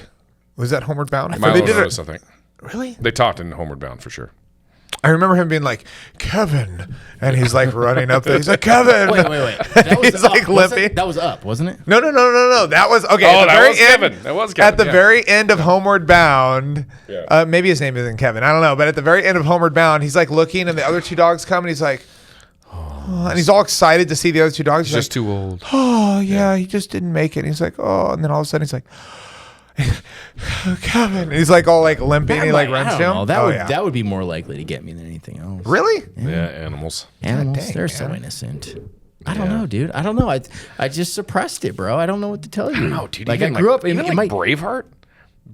Was that Homeward Bound? Milo They and did Otis, it. I think. Really? They talked in Homeward Bound for sure. I remember him being like, Kevin. And he's like running up there. He's like, Kevin. Wait. That was He's up, like wasn't- limping. That was up, wasn't it? No. That was okay. Oh, at the that very was end, Kevin. That was Kevin, At the yeah. very end of Homeward Bound, Yeah. maybe his name isn't Kevin. I don't know. But at the very end of Homeward Bound, he's like looking, and the other two dogs come, and he's like, oh, and he's all excited to see the other two dogs. He's Just like, too old. oh yeah, he just didn't make it. And he's like, oh, and then all of a sudden he's like, Kevin. And he's like all like limping. And he like runs to him. That would be more likely to get me than anything else. Really? Yeah, animals. Animals, dang, they're so man. innocent. I don't know, dude. I don't know. I just suppressed it, bro. I don't know what to tell you. No, dude. Like even I grew up in even my. Braveheart.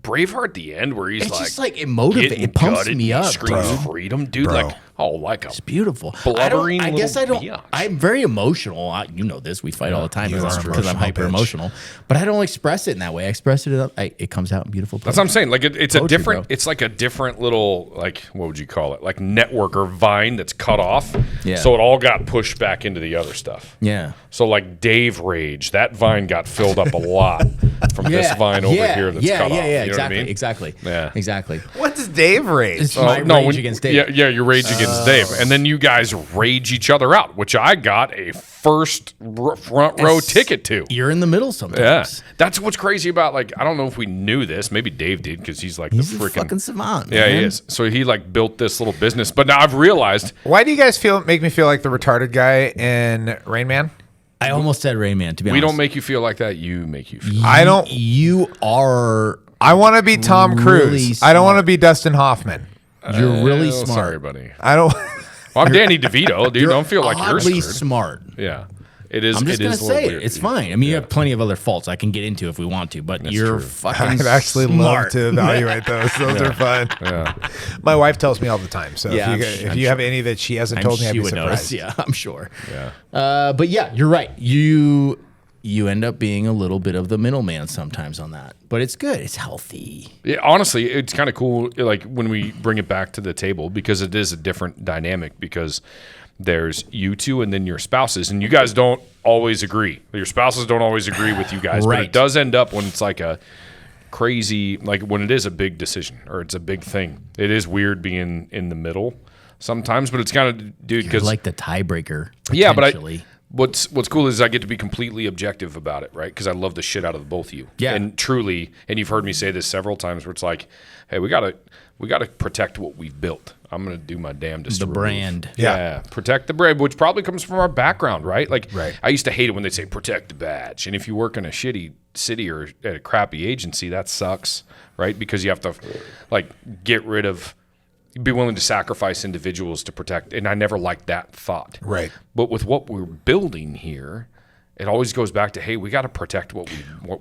Braveheart, the end where he's It's like, just like it motivates. getting It pumps gutted me and up, he screams bro. freedom, dude. Bro. Like, like a It's beautiful. blubbering I guess I little don't. biatch. I'm very emotional. You know this. We fight all the time you because are I'm emotional, hyper emotional. But I don't express it in that way. I express it. It comes out in beautiful. That's what I'm saying. Like it's a Poetry, different. bro. It's like a different little like what would you call it? Like network or vine that's cut off. Yeah. So it all got pushed back into the other stuff. Yeah. So like Dave Rage, that vine got filled up a lot from this vine over here that's cut off. Yeah. You know what I Exactly. mean? Exactly. Yeah. Exactly. What's Dave rage? It's my rage against Dave. Yeah, you rage against Dave, and then you guys rage each other out, which I got a front row ticket to. You're in the middle Yeah, sometimes. that's what's crazy about. Like, I don't know if we knew this. Maybe Dave did because he's like He's the a freaking fucking savant. Yeah, man. he is. So he like built this little business. But now I've realized Why do you guys make me feel like the retarded guy in Rain Man? I almost said Rain Man. To be we honest, don't make you feel like that. You make you feel. I don't. You are. I want to be Tom Really Cruise. I don't want to smart. be Dustin Hoffman. You're really Oh, smart. Sorry, buddy. I don't. Well, I'm Danny DeVito, dude. Don't feel like you're Oddly screwed. smart. Yeah, it is. I'm just it gonna is a little say it. weird. It's fine. I mean, you have plenty of other faults I can get into if we want to, but you're true. fucking I'd actually smart. love to evaluate those. Those are fun. Yeah. My wife tells me all the time. So Yeah, if you have any that she hasn't told me, I'd she be would notice. surprised. Yeah, I'm sure. Yeah. But yeah, you're right. You end up being a little bit of the middleman sometimes on that, but it's good. It's healthy. Yeah, honestly, it's kind of cool. Like when we bring it back to the table, because it is a different dynamic. Because there's you two and then your spouses, and you guys don't always agree. Your spouses don't always agree with you guys, but Right. it does end up when it's like a crazy, like when it is a big decision or it's a big thing. It is weird being in the middle sometimes, but it's kind of, dude, You're because like the tiebreaker. yeah, but potentially. What's cool is I get to be completely objective about it, right? Because I love the shit out of both of you. Yeah. And truly, and you've heard me say this several times, where it's like, hey, we gotta protect what we've built. I'm gonna do my damnedest. The to remove. brand. Yeah. Protect the brand, which probably comes from our background, right? Like, Right. I used to hate it when they say protect the badge, and if you work in a shitty city or at a crappy agency, that sucks, right? Because you have to like get rid of. Be willing to sacrifice individuals to protect, and I never liked that thought. Right. But with what we're building here, it always goes back to, hey, we got to protect what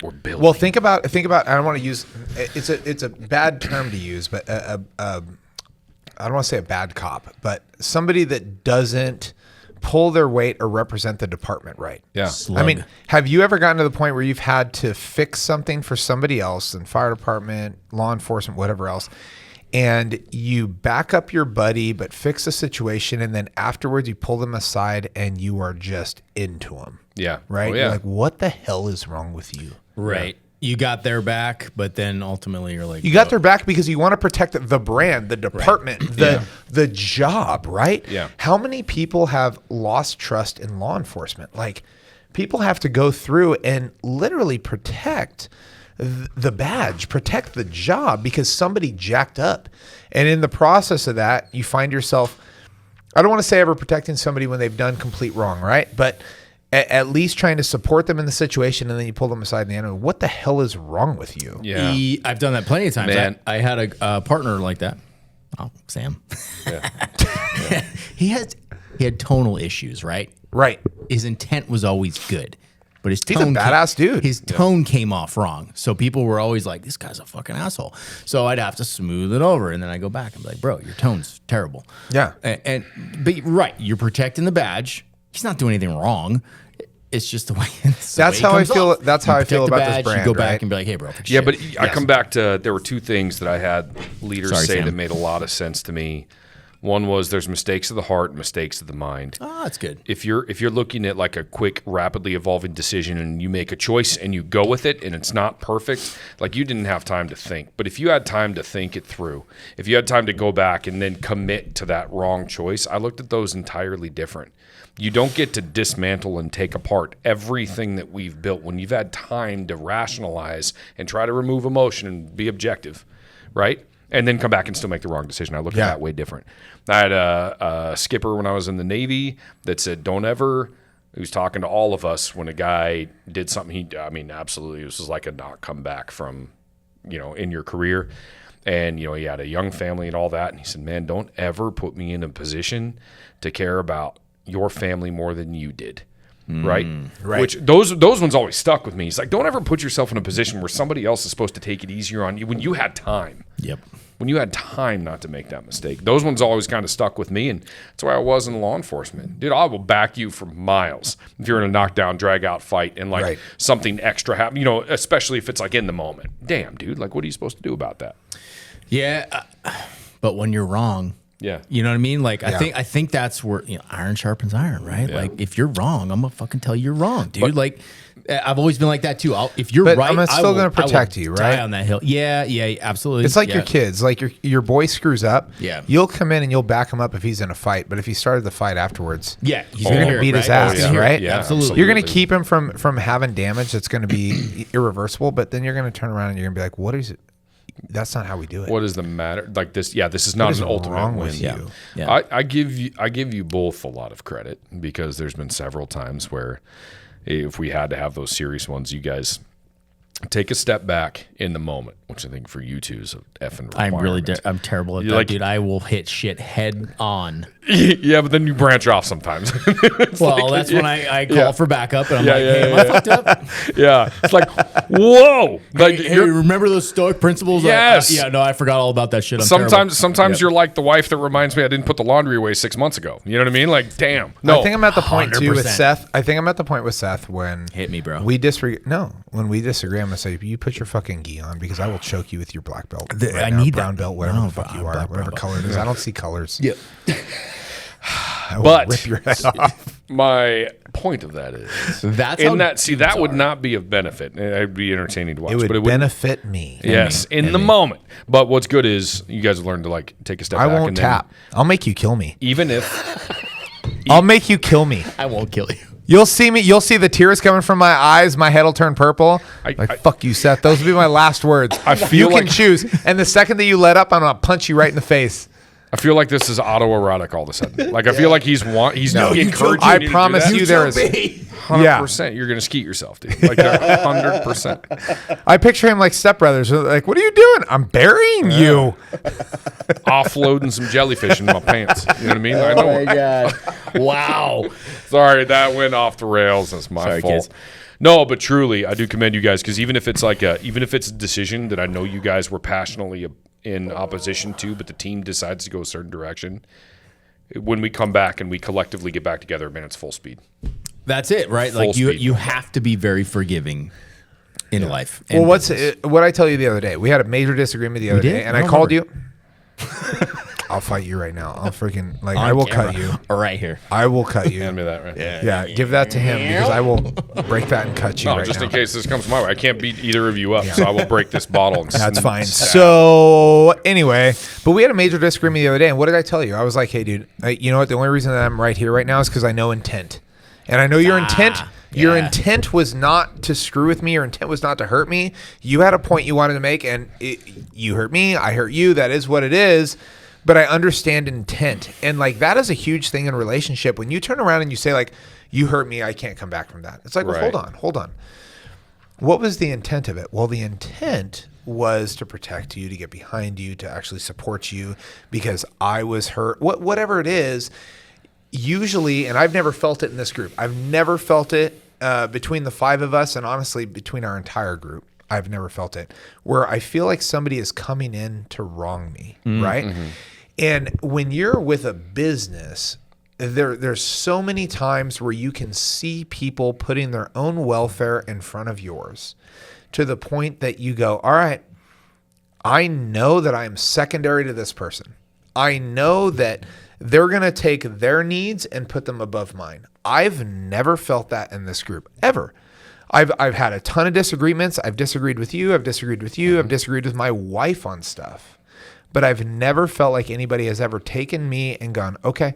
we're building. Well, think about. I don't want to use. It's a bad term to use, but I don't want to say a bad cop, but somebody that doesn't pull their weight or represent the department right. Yeah. I mean, have you ever gotten to the point where you've had to fix something for somebody else, in fire department, law enforcement, whatever else, and you back up your buddy but fix the situation, and then afterwards you pull them aside and you are just into them, Yeah. right? Oh, yeah. You're like, what the hell is wrong with you? Right. You got their back, but then ultimately you're like, You got their back because you want to protect the brand, the department, the job, right? Yeah. How many people have lost trust in law enforcement? Like, people have to go through and literally protect the badge, protect the job because somebody jacked up. And in the process of that, you find yourself, I don't want to say ever protecting somebody when they've done complete wrong, right? But at least trying to support them in the situation, and then you pull them aside in the end. What the hell is wrong with you? Yeah. I've done that plenty of times. Man. I had a partner like that. Oh, Sam. Yeah. he had tonal issues, right? Right. his intent was always good. But his He's a tone badass dude. His tone came off wrong. So people were always like, this guy's a fucking asshole. So I'd have to smooth it over. And then I go back and be like, bro, your tone's terrible. Yeah. But right, you're protecting the badge. He's not doing anything wrong. It's just the way. That's how I feel. That's how I feel about this brand. You go back right? and be like, "Hey, bro." Yeah, but I come back to there were two things that I had leaders say Sam. that made a lot of sense to me. One was there's mistakes of the heart, mistakes of the mind. Oh, that's good. If you're looking at like a quick, rapidly evolving decision and you make a choice and you go with it and it's not perfect, like you didn't have time to think. But if you had time to think it through, if you had time to go back and then commit to that wrong choice, I looked at those entirely different. You don't get to dismantle and take apart everything that we've built when you've had time to rationalize and try to remove emotion and be objective, right? And then come back and still make the wrong decision. I look at that way different. I had a skipper when I was in the Navy that said, don't ever, he was talking to all of us when a guy did something, absolutely, this was like a not come back from, in your career. And, he had a young family and all that. And he said, man, don't ever put me in a position to care about your family more than you did. Right? Which those ones always stuck with me. It's like, don't ever put yourself in a position where somebody else is supposed to take it easier on you when you had time. Yep. When you had time not to make that mistake. Those ones always kind of stuck with me, and that's why I was in law enforcement. Dude, I will back you for miles if you're in a knockdown, drag-out fight and something extra happen, especially if it's like in the moment. Damn, dude, like what are you supposed to do about that? Yeah, but when you're wrong, you know what I mean? Like I think that's where iron sharpens iron, right? Yeah. Like if you're wrong, I'm gonna fucking tell you you're wrong, dude. Like I've always been like that too. If you're right, I'm still gonna protect you, right? Die on that hill. Yeah, absolutely. It's like your kids. Like your boy screws up. Yeah. You'll come in and you'll back him up if he's in a fight. But if he started the fight afterwards, he's you're gonna beat his ass, right? Yeah, absolutely. You're gonna keep him from having damage that's gonna be irreversible. But then you're gonna turn around and you're gonna be like, what is it? That's not how we do it. What is the matter? Like this, this is not an ultimate win. Yeah. I give you both a lot of credit because there's been several times where if we had to have those serious ones, you guys take a step back in the moment, which I think for you two is an effing requirement. I'm terrible at You're that, like, dude. I will hit shit head on. Yeah, but then you branch off sometimes. Well, that's when I call for backup, and I'm hey, am I fucked up? Yeah, it's like, whoa. Like, hey, remember those Stoic principles? Yes. I forgot all about that shit. Sometimes you're like the wife that reminds me I didn't put the laundry away 6 months ago. You know what I mean? Like, damn. No. I think I'm at the point too with 100%. Seth. I think I'm at the point with Seth when hit me, bro. When we disagree, I'm gonna say you put your fucking gi on because I will choke you with your black belt. I need brown that. belt, whatever No, the fuck you are, black whatever belt. color it is. I don't see colors. Yep. I will But rip your head off. my point of that is that would not be of benefit. It'd be entertaining to watch. It would benefit me. Yes, in the moment. But what's good is you guys have learned to like take a step I back. won't and tap. I'll make you kill me. Even if I'll make you kill me. I won't kill you. You'll see me. You'll see the tears coming from my eyes. My head will turn purple. Fuck you, Seth. Those will be my last words. You can choose. And the second that you let up, I'm gonna punch you right in the face. I feel like this is autoerotic all of a sudden. Like I feel like he's encouraging I you to promise do that. you there is 100%. You're gonna skeet yourself, dude. Like 100%. I picture him like stepbrothers. Like, what are you doing? I'm burying you. Offloading some jellyfish in my pants. You know what I mean? I know. Oh my god! Wow. Sorry, that went off the rails. That's my fault. Kids. No, but truly, I do commend you guys because even if it's a decision that I know you guys were passionately in opposition to, but the team decides to go a certain direction, when we come back and we collectively get back together, man, it's full speed. That's it, right? Full like speed. you have to be very forgiving in life. Well, what I tell you the other day? We had a major disagreement the other day, and I called you. I'll fight you right now. I'll freaking I will cut you. Right here. I will cut you. Hand me that, right? Yeah, give that to him because I will break that and cut you. No, right just now. in case this comes my way. I can't beat either of you up, so I will break this bottle. And That's fine. So anyway, but we had a major disagreement the other day, and what did I tell you? I was like, hey, dude, you know what? The only reason that I'm right here right now is because I know intent. And I know your intent. Your intent was not to screw with me. Your intent was not to hurt me. You had a point you wanted to make, and you hurt me. I hurt you. That is what it is. But I understand intent. And like that is a huge thing in a relationship. When you turn around and you say like, you hurt me, I can't come back from that. It's like, well, hold on. What was the intent of it? Well, the intent was to protect you, to get behind you, to actually support you because I was hurt. Whatever it is, usually, and I've never felt it in this group. I've never felt it between the 5 of us, and honestly, between our entire group. I've never felt it where I feel like somebody is coming in to wrong me, right? Mm-hmm. And when you're with a business, there's so many times where you can see people putting their own welfare in front of yours to the point that you go, all right, I know that I'm secondary to this person. I know that they're going to take their needs and put them above mine. I've never felt that in this group, ever. I've had a ton of disagreements. I've disagreed with you. I've disagreed with you. I've disagreed with my wife on stuff. But I've never felt like anybody has ever taken me and gone, okay,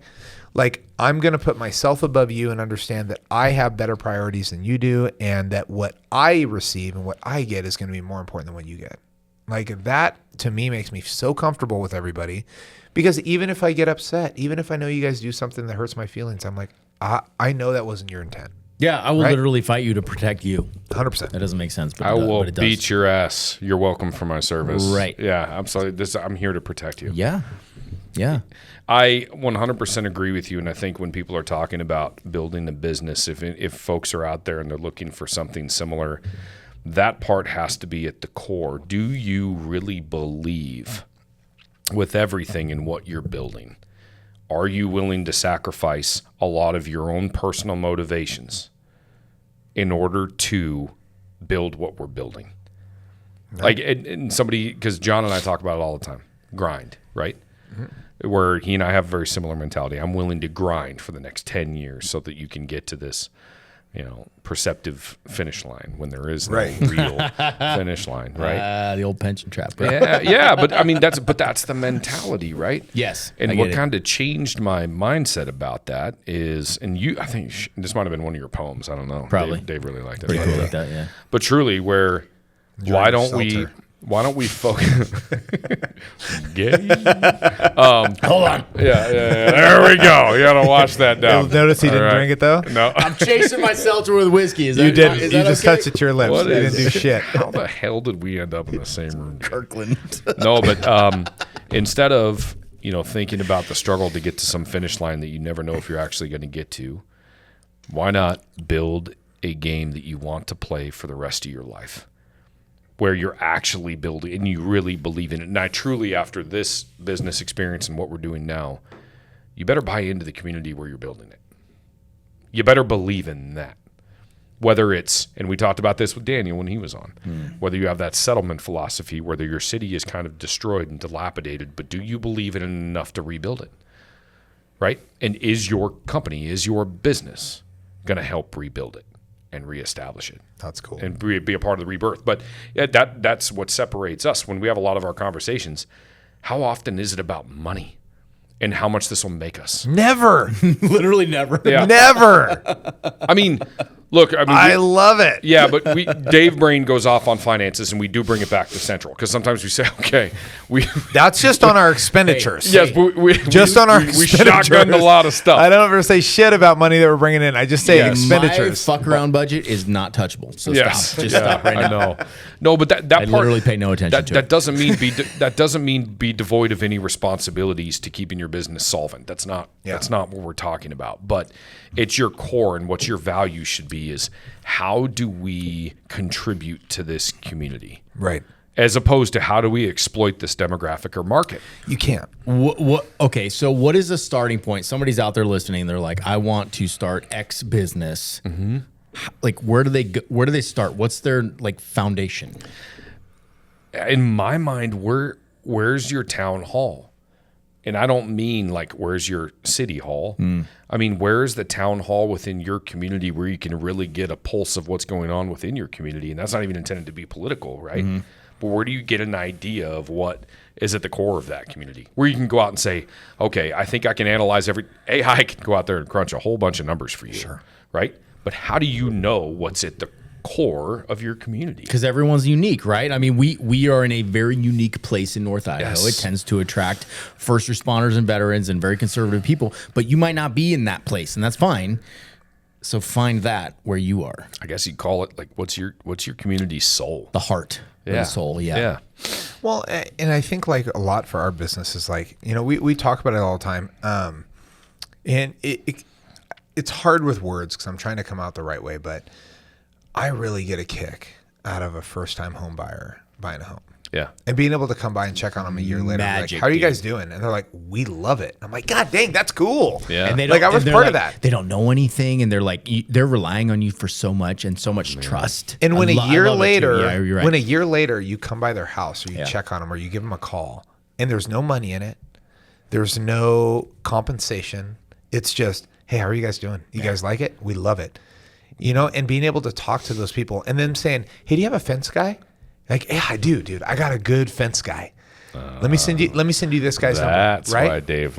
like I'm going to put myself above you and understand that I have better priorities than you do, and that what I receive and what I get is going to be more important than what you get. Like that to me makes me so comfortable with everybody, because even if I get upset, even if I know you guys do something that hurts my feelings, I'm like, I know that wasn't your intent. Yeah, I will literally fight you to protect you. 100%. That doesn't make sense, but I will but it does. beat your ass. You're welcome for my service. Right. Yeah, absolutely. I'm here to protect you. Yeah. Yeah. I 100% agree with you, and I think when people are talking about building a business, if folks are out there and they're looking for something similar, that part has to be at the core. Do you really believe with everything in what you're building? Are you willing to sacrifice a lot of your own personal motivations in order to build what we're building? Right. Like, and somebody, because John and I talk about it all the time, grind, right? Mm-hmm. Where he and I have a very similar mentality. I'm willing to grind for the next 10 years so that you can get to this, perceptive finish line when there is no real finish line, right? The old pension trap, bro. Yeah, but I mean that's the mentality, right? Yes. And what kind of changed my mindset about that is, and I think this might have been one of your poems. I don't know. Probably. Dave really liked it. Pretty cool like that, yeah. But truly, why don't we focus? Gay. Hold on. Yeah. There we go. You gotta watch that down. Notice he didn't drink it though. No, I'm chasing my seltzer with whiskey. You didn't. You just touched it to your lips. You didn't do shit. How the hell did we end up in the same room? Kirkland. No, but instead of thinking about the struggle to get to some finish line that you never know if you're actually going to get to, why not build a game that you want to play for the rest of your life, where you're actually building and you really believe in it? And I truly, after this business experience and what we're doing now, you better buy into the community where you're building it. You better believe in that. Whether it's, and we talked about this with Daniel when he was on, whether you have that settlement philosophy, whether your city is kind of destroyed and dilapidated, but do you believe in it enough to rebuild it? Right? And is your company, is your business going to help rebuild it and reestablish it? That's cool. And be a part of the rebirth. But yeah, that's what separates us. When we have a lot of our conversations, how often is it about money and how much this will make us? Never. Literally never. Yeah. Never. I mean, look, I love it. Yeah, but Dave Brain goes off on finances, and we do bring it back to central, because sometimes we say, okay, that's just on our expenditures. Yes, but we shotgunned a lot of stuff. I don't ever say shit about money that we're bringing in. I just say expenditures. My fuck around budget is not touchable. So stop. Just stop right now. I know. No, but that part, literally pay no attention to that it. doesn't mean be devoid of any responsibilities to keeping your business solvent. That's not what we're talking about. But it's your core, and what your value should be is, how do we contribute to this community? Right. As opposed to, how do we exploit this demographic or market? You can't. Okay, so what is the starting point? Somebody's out there listening. They're like, I want to start X business. Mm-hmm. Like, where do they start? What's their foundation? In my mind, where's your town hall? And I don't mean where's your city hall? I mean, where's the town hall within your community where you can really get a pulse of what's going on within your community? And that's not even intended to be political, right? Mm-hmm. But where do you get an idea of what is at the core of that community? Where you can go out and say, okay, I think I can analyze AI can go out there and crunch a whole bunch of numbers for you, right? But how do you know what's at the core of your community? Because everyone's unique, right? I mean, we are in a very unique place in North Idaho. Yes. It tends to attract first responders and veterans and very conservative people, but you might not be in that place, and that's fine. So find that where you are. I guess you'd call it what's your community's soul? The heart. Yeah. The soul. Yeah. Well, and I think a lot for our business is we talk about it all the time. And it's hard with words because I'm trying to come out the right way, but I really get a kick out of a first-time home buyer buying a home. Yeah. And being able to come by and check on them a year later. Magic, like, how are you guys doing? And they're like, we love it. I'm like, God dang, that's cool. Yeah. And they like, I was part of that. They don't know anything, and they're like, they're relying on you for so much and so much trust. And when a year later, you're right. when a year later you come by their house or you Yeah. check on them or you give them a call and there's no money in it, there's no compensation. It's just, hey, how are you guys doing? You guys like it? We love it. You know, and being able to talk to those people and then saying, hey, do you have a fence guy? Like, yeah, I do, dude. I got a good fence guy. Let me send you this guy's number. That's right? why Dave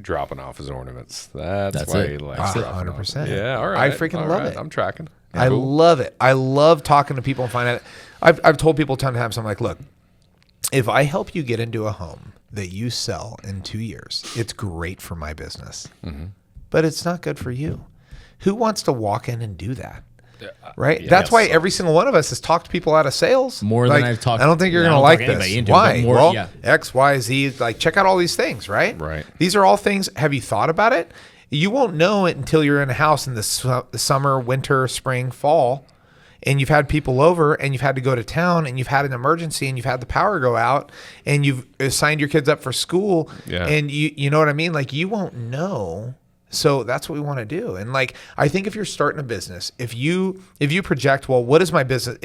dropping off his ornaments. That's why it. he likes dropping 100%. off. Yeah, all right. I freaking love it. I'm tracking. I love it. I love talking to people and finding out. I've told people a ton of times, I'm like, look, if I help you get into a home that you sell in 2 years, it's great for my business. Mm-hmm. But it's not good for you. Who wants to walk in and do that? Right? That's why every single one of us has talked people out of sales. More than I've talked. I don't think you're going to like this. Why? Well, X, Y, Z. Like, check out all these things, right? Right. These are all things. Have you thought about it? You won't know it until you're in a house in the summer, winter, spring, fall, and you've had people over and you've had to go to town and you've had an emergency and you've had the power go out and you've signed your kids up for school. Yeah. And you know what I mean? Like, you won't know. So that's what we want to do. And like, I think if you're starting a business, if you project, well, what is my business?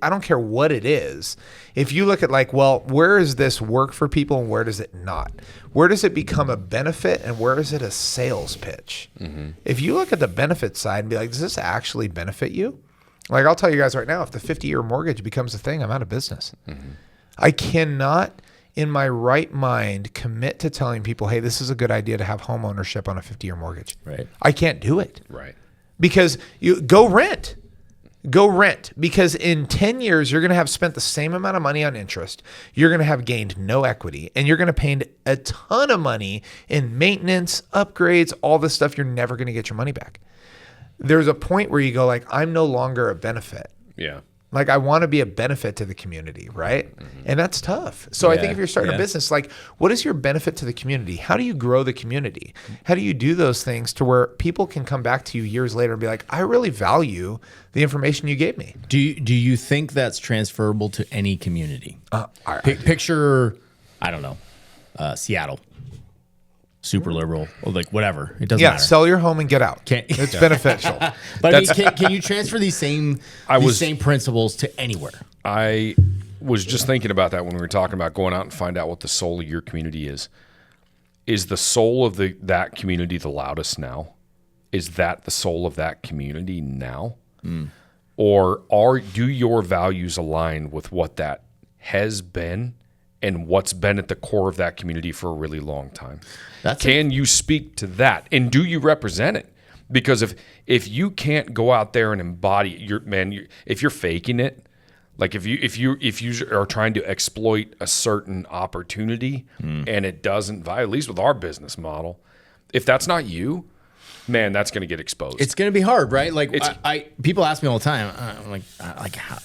I don't care what it is. If you look at like, well, where does this work for people and where does it not? Where does it become a benefit and where is it a sales pitch? Mm-hmm. If you look at the benefit side and be like, does this actually benefit you? Like, I'll tell you guys right now, if the 50-year mortgage becomes a thing, I'm out of business. Mm-hmm. I cannot in my right mind commit to telling people, hey, this is a good idea to have home ownership on a 50-year mortgage. Right. I can't do it. Right. Because you go rent. Go rent. Because in 10 years, you're going to have spent the same amount of money on interest. You're going to have gained no equity. And you're going to pay a ton of money in maintenance, upgrades, all this stuff. You're never going to get your money back. There's a point where you go like, I'm no longer a benefit. Yeah. Like, I want to be a benefit to the community, right? Mm-hmm. And that's tough. So I think if you're starting a business, like, what is your benefit to the community? How do you grow the community? How do you do those things to where people can come back to you years later and be like, I really value the information you gave me? Do you think that's transferable to any community? Picture, I don't know, Seattle. Super liberal, or like whatever. It doesn't matter. Sell your home and get out. It's beneficial. But I mean, can you transfer these same principles to anywhere? I was just thinking about that when we were talking about going out and find out what the soul of your community is. Is the soul of that community the loudest now? Is that the soul of that community now? Mm. Or do your values align with what that has been and what's been at the core of that community for a really long time? Can you speak to that? And do you represent it? Because if you can't go out there and embody if you're faking it, like if you are trying to exploit a certain opportunity and it doesn't violate, at least with our business model, if that's not you, man, that's going to get exposed. It's going to be hard, right? Like, people ask me all the time,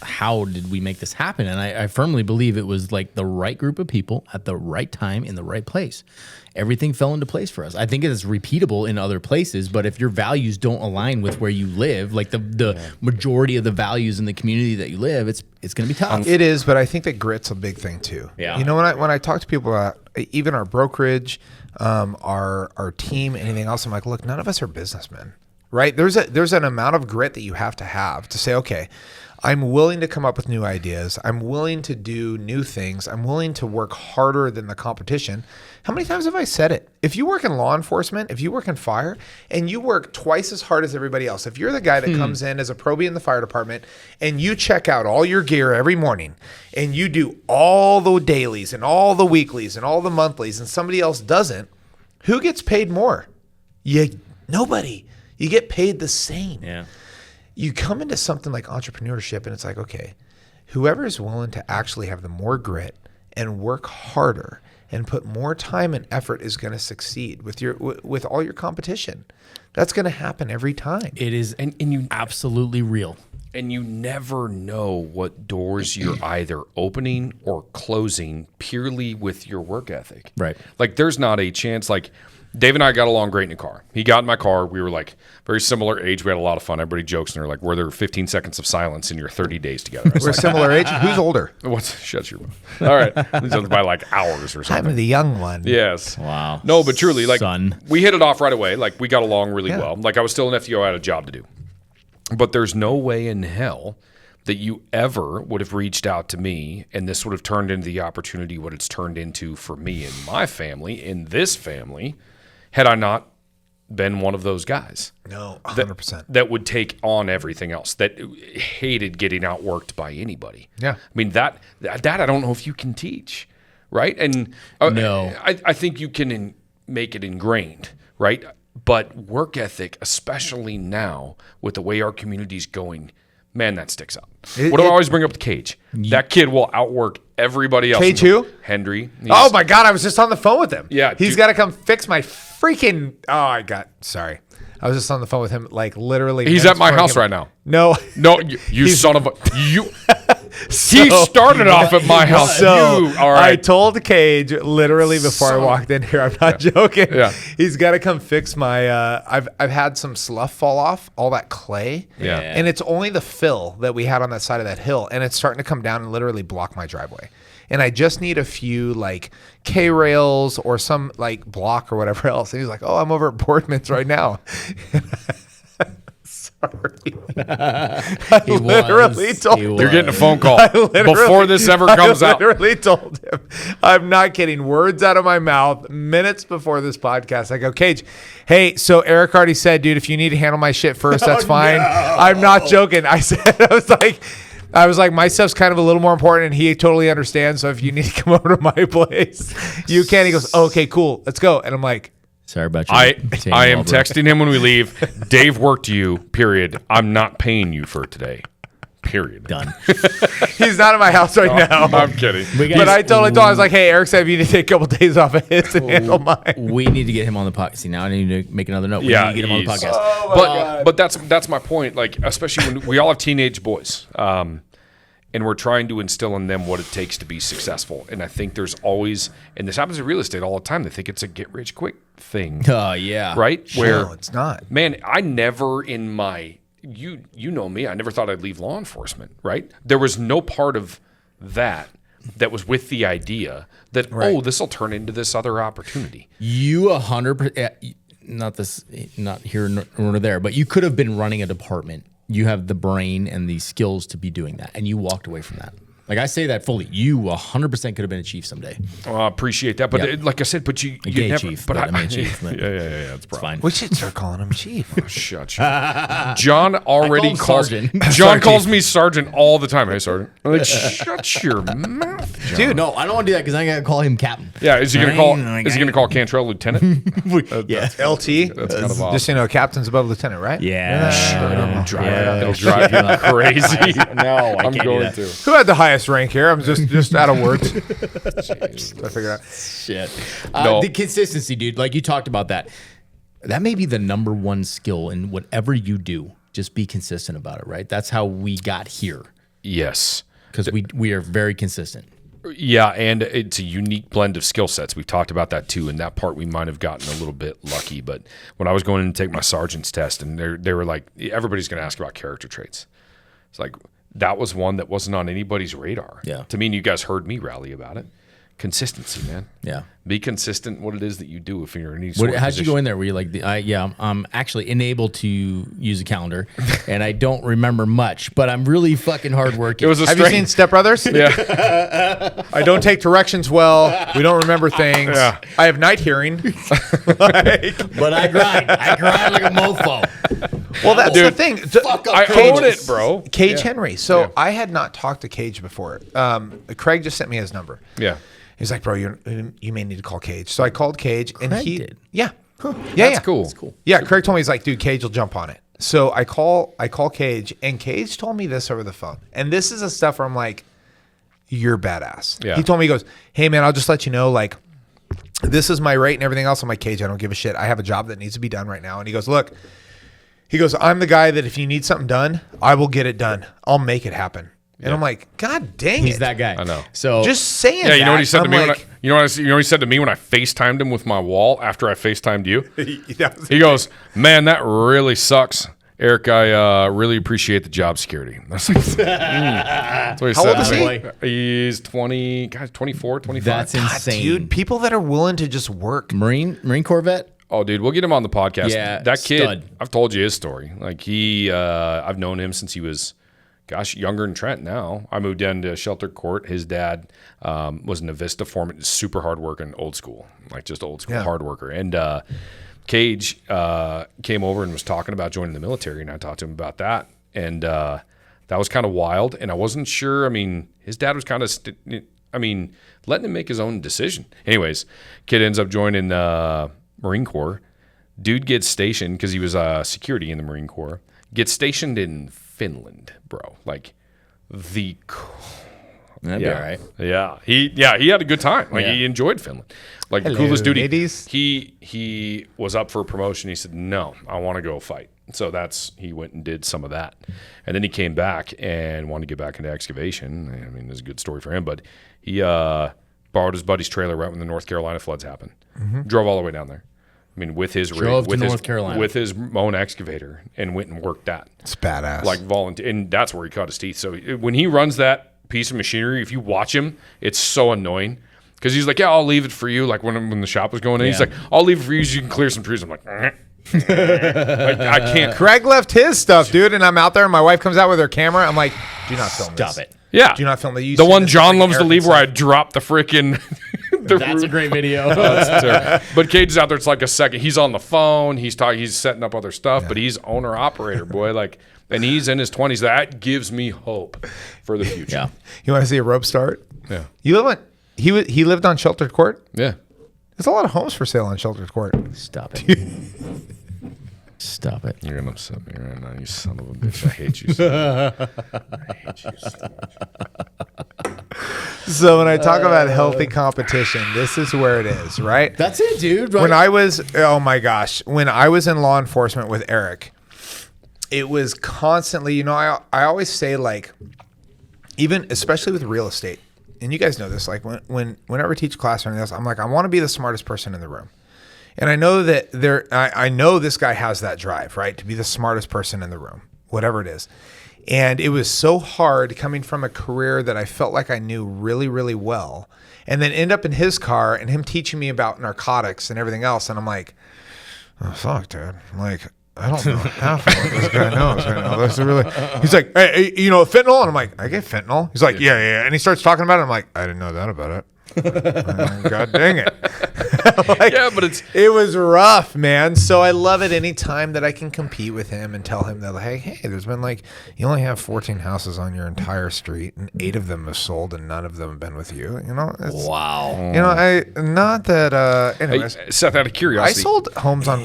how did we make this happen? And I firmly believe it was like the right group of people at the right time in the right place. Everything fell into place for us. I think it is repeatable in other places, but if your values don't align with where you live, like the majority of the values in the community that you live, it's going to be tough. It is, but I think that grit's a big thing too. Yeah. You know, when I talk to people about even our brokerage, our team, anything else, I'm like, look, none of us are businessmen, right? There's an amount of grit that you have to say, okay, I'm willing to come up with new ideas. I'm willing to do new things. I'm willing to work harder than the competition. How many times have I said it? If you work in law enforcement, if you work in fire, and you work twice as hard as everybody else, if you're the guy that comes in as a probie in the fire department and you check out all your gear every morning and you do all the dailies and all the weeklies and all the monthlies and somebody else doesn't, who gets paid more? Nobody. You get paid the same. Yeah. You come into something like entrepreneurship and it's like, okay, whoever is willing to actually have the more grit and work harder and put more time and effort is going to succeed with all your competition. That's going to happen every time. It is, and you absolutely real. And you never know what doors you're either opening or closing purely with your work ethic. Right. Like, there's not a chance, like, Dave and I got along great in the car. He got in my car. We were like very similar age. We had a lot of fun. Everybody jokes and they're like, were there 15 seconds of silence in your 30 days together? We're similar age. Who's older? Shut your mouth. All right. By like hours or something. I'm the young one. Yes. Wow. No, but truly, like Son. we hit it off right away. Like we got along really well. Like I was still an FTO, I had a job to do. But there's no way in hell that you ever would have reached out to me and this would have turned into the opportunity what it's turned into for me and my family, in this family, had I not been one of those guys. No, 100%. That would take on everything else, that hated getting outworked by anybody. Yeah. I mean, that I don't know if you can teach, right? And No. I think you can make it ingrained, right? But work ethic, especially now with the way our community's going, man, that sticks out. What do I always bring up with Cage? That kid will outwork everybody else. Cage who? Hendry. Oh my God, I was just on the phone with him. Yeah, He's got to come fix my freaking. Sorry. I was just on the phone with him, like literally. He's at my house right now. No. No, you son of a. You. He started off at my house. So All right. I told Cage literally before I walked in here. I'm not joking. Yeah. He's got to come fix my. I've had some slough fall off, all that clay. Yeah. And it's only the fill that we had on that side of that hill, and it's starting to come down and literally block my driveway. And I just need a few like K rails or some like block or whatever else. And he's like, "Oh, I'm over at Boardman's right now." Sorry. I literally told him. They're getting a phone call before this ever comes out. I literally told him. I'm not kidding. Words out of my mouth minutes before this podcast. I go, Cage, hey, so Eric already said, dude, if you need to handle my shit first, that's fine. No. I'm not joking. I was like, my stuff's kind of a little more important, and he totally understands. So if you need to come over to my place, you can. He goes, oh, okay, cool. Let's go. And I'm like, sorry about you. I am texting him when we leave. Dave worked you, period. I'm not paying you for today. Period. Done. He's not at my house right now. I'm kidding. But I totally told him, I was like, hey, Eric said if you need to take a couple days off of his and handle mine. We need to get him on the podcast. See, now I need to make another note. We need to get him on the podcast. Oh, but that's my point. Like, especially when we all have teenage boys. And we're trying to instill in them what it takes to be successful. And I think there's always, and this happens in real estate all the time, they think it's a get-rich-quick thing. Oh, yeah. Right? No, it's not. Man, I never in my, you know me, I never thought I'd leave law enforcement, right? There was no part of that was with the idea that, oh, this will turn into this other opportunity. You 100%, not here nor there, but you could have been running a department. You have the brain and the skills to be doing that, and you walked away from that. Like, I say that fully. You 100% could have been a chief someday. Well, I appreciate that. But like I said, but you never. Chief, but I mean chief. But yeah. It's fine. We should start calling him chief. Oh, shut you. John already calls. Sergeant. John calls me sergeant all the time. Hey, sergeant. I'm like, shut your mouth, John. Dude, no, I don't want to do that because I got to call him captain. Yeah, is he gonna call? Is he gonna call Cantrell lieutenant? Yeah. LT. That's kind of off. Just so you know, captain's above lieutenant, right? Yeah. It'll drive you crazy. No, I I'm can't going do that. to. Who had the highest rank here? I'm just out of words. I figured out. Shit. No. The consistency, dude. Like you talked about that. That may be the number one skill in whatever you do. Just be consistent about it, right? That's how we got here. Yes. Because we are very consistent. Yeah, and it's a unique blend of skill sets. We've talked about that too. In that part, we might have gotten a little bit lucky. But when I was going in to take my sergeant's test, and they were like, everybody's going to ask about character traits. It's like, that was one that wasn't on anybody's radar. Yeah. To me, and you guys heard me rally about it. Consistency, man. Yeah. Be consistent what it is that you do if you're in any sort of How'd position. you go in there? Were you like, I'm actually enabled to use a calendar, and I don't remember much, but I'm really fucking hardworking. It was a Have you seen Step Brothers? Yeah. I don't take directions well. We don't remember things. Yeah. I have night hearing. but I grind. I grind like a mofo. Well, that's the thing. I own it, bro. Cage Henry. So I had not talked to Cage before. Craig just sent me his number. Yeah. He's like, bro, you may need to call Cage. So I called Cage, and Craig he did? Yeah. That's cool. That's cool. Yeah, Craig told me, he's like, dude, Cage will jump on it. So I call Cage, and Cage told me this over the phone. And this is the stuff where I'm like, you're badass. Yeah. He told me, he goes, hey, man, I'll just let you know, like, this is my rate and everything else. I'm like, Cage, I don't give a shit. I have a job that needs to be done right now. And he goes, look, I'm the guy that if you need something done, I will get it done. I'll make it happen. And I'm like, God dang it. He's that guy. I know. So Just saying Yeah, you know what he said to I'm me? like, You know what he said to me when I FaceTimed him with my wall after I FaceTimed you? He goes, man, that really sucks. Eric, I really appreciate the job security. That's like, that's what he How said old is to he? me. He's 24, 25. That's insane. Dude, people that are willing to just work. Marine Corps vet? Oh, dude, we'll get him on the podcast. Yeah, that kid, stud. I've told you his story. Like I've known him since he was, younger than Trent now. I moved down to Shelter Court. His dad was an Avista foreman, super hard working, old school, like just old school hard worker. And Cage came over and was talking about joining the military, and I talked to him about that. And that was kind of wild, and I wasn't sure. I mean, his dad was kind of, letting him make his own decision. Anyways, kid ends up joining Marine Corps. Dude gets stationed because he was security in the Marine Corps. Gets stationed in Finland, bro. Like the That'd be all right. Yeah. He had a good time. Like he enjoyed Finland. Like the coolest dude. Ladies. He was up for a promotion. He said, "No, I want to go fight." So he went and did some of that. And then he came back and wanted to get back into excavation. I mean, there's a good story for him, but he borrowed his buddy's trailer right when the North Carolina floods happened. Drove all the way down there. I mean, with his rig, with his own excavator, and went and worked that. It's badass. Like volunteer, and that's where he cut his teeth. So when he runs that piece of machinery, if you watch him, it's so annoying because he's like, "Yeah, I'll leave it for you." Like when the shop was going in, he's like, "I'll leave it for you so you can clear some trees." I'm like, I can't. Craig left his stuff, dude, and I'm out there, and my wife comes out with her camera. I'm like, "Do not film this. Stop it. Yeah, Do not film the the one John loves to leave where I drop the freaking. That's a great video. But Cage is out there. It's like a second. He's on the phone. He's talking. He's setting up other stuff. But he's owner operator, boy. Like, and he's in his 20s. That gives me hope for the future. Yeah. You want to see a rope start? Yeah. You live on. He lived on Sheltered Court. Yeah. There's a lot of homes for sale on Sheltered Court. Stop it. Stop it. You're gonna upset me right now, you son of a bitch. I hate you so much. I hate you so much. So when I talk about healthy competition, this is where it is, right? That's it, dude. Right? When I was, oh my gosh, when I was in law enforcement with Eric, it was constantly, I always say, like, even especially with real estate, and you guys know this, like whenever I teach class or anything else, I'm like, I want to be the smartest person in the room. And I know that I know this guy has that drive, right? To be the smartest person in the room, whatever it is. And it was so hard coming from a career that I felt like I knew really, really well, and then end up in his car and him teaching me about narcotics and everything else. And I'm like, oh, fuck, dude. I'm like, I don't know half of what this guy knows right now. That's really. He's like, hey, fentanyl? And I'm like, I get fentanyl. He's like, yeah. And he starts talking about it. I'm like, I didn't know that about it. God dang it. But it was rough, man. So I love it any time that I can compete with him and tell him that, like, hey, there's been you only have 14 houses on your entire street and 8 of them have sold and none of them have been with you. Wow. Anyways. Hey, Seth, out of curiosity, I sold homes on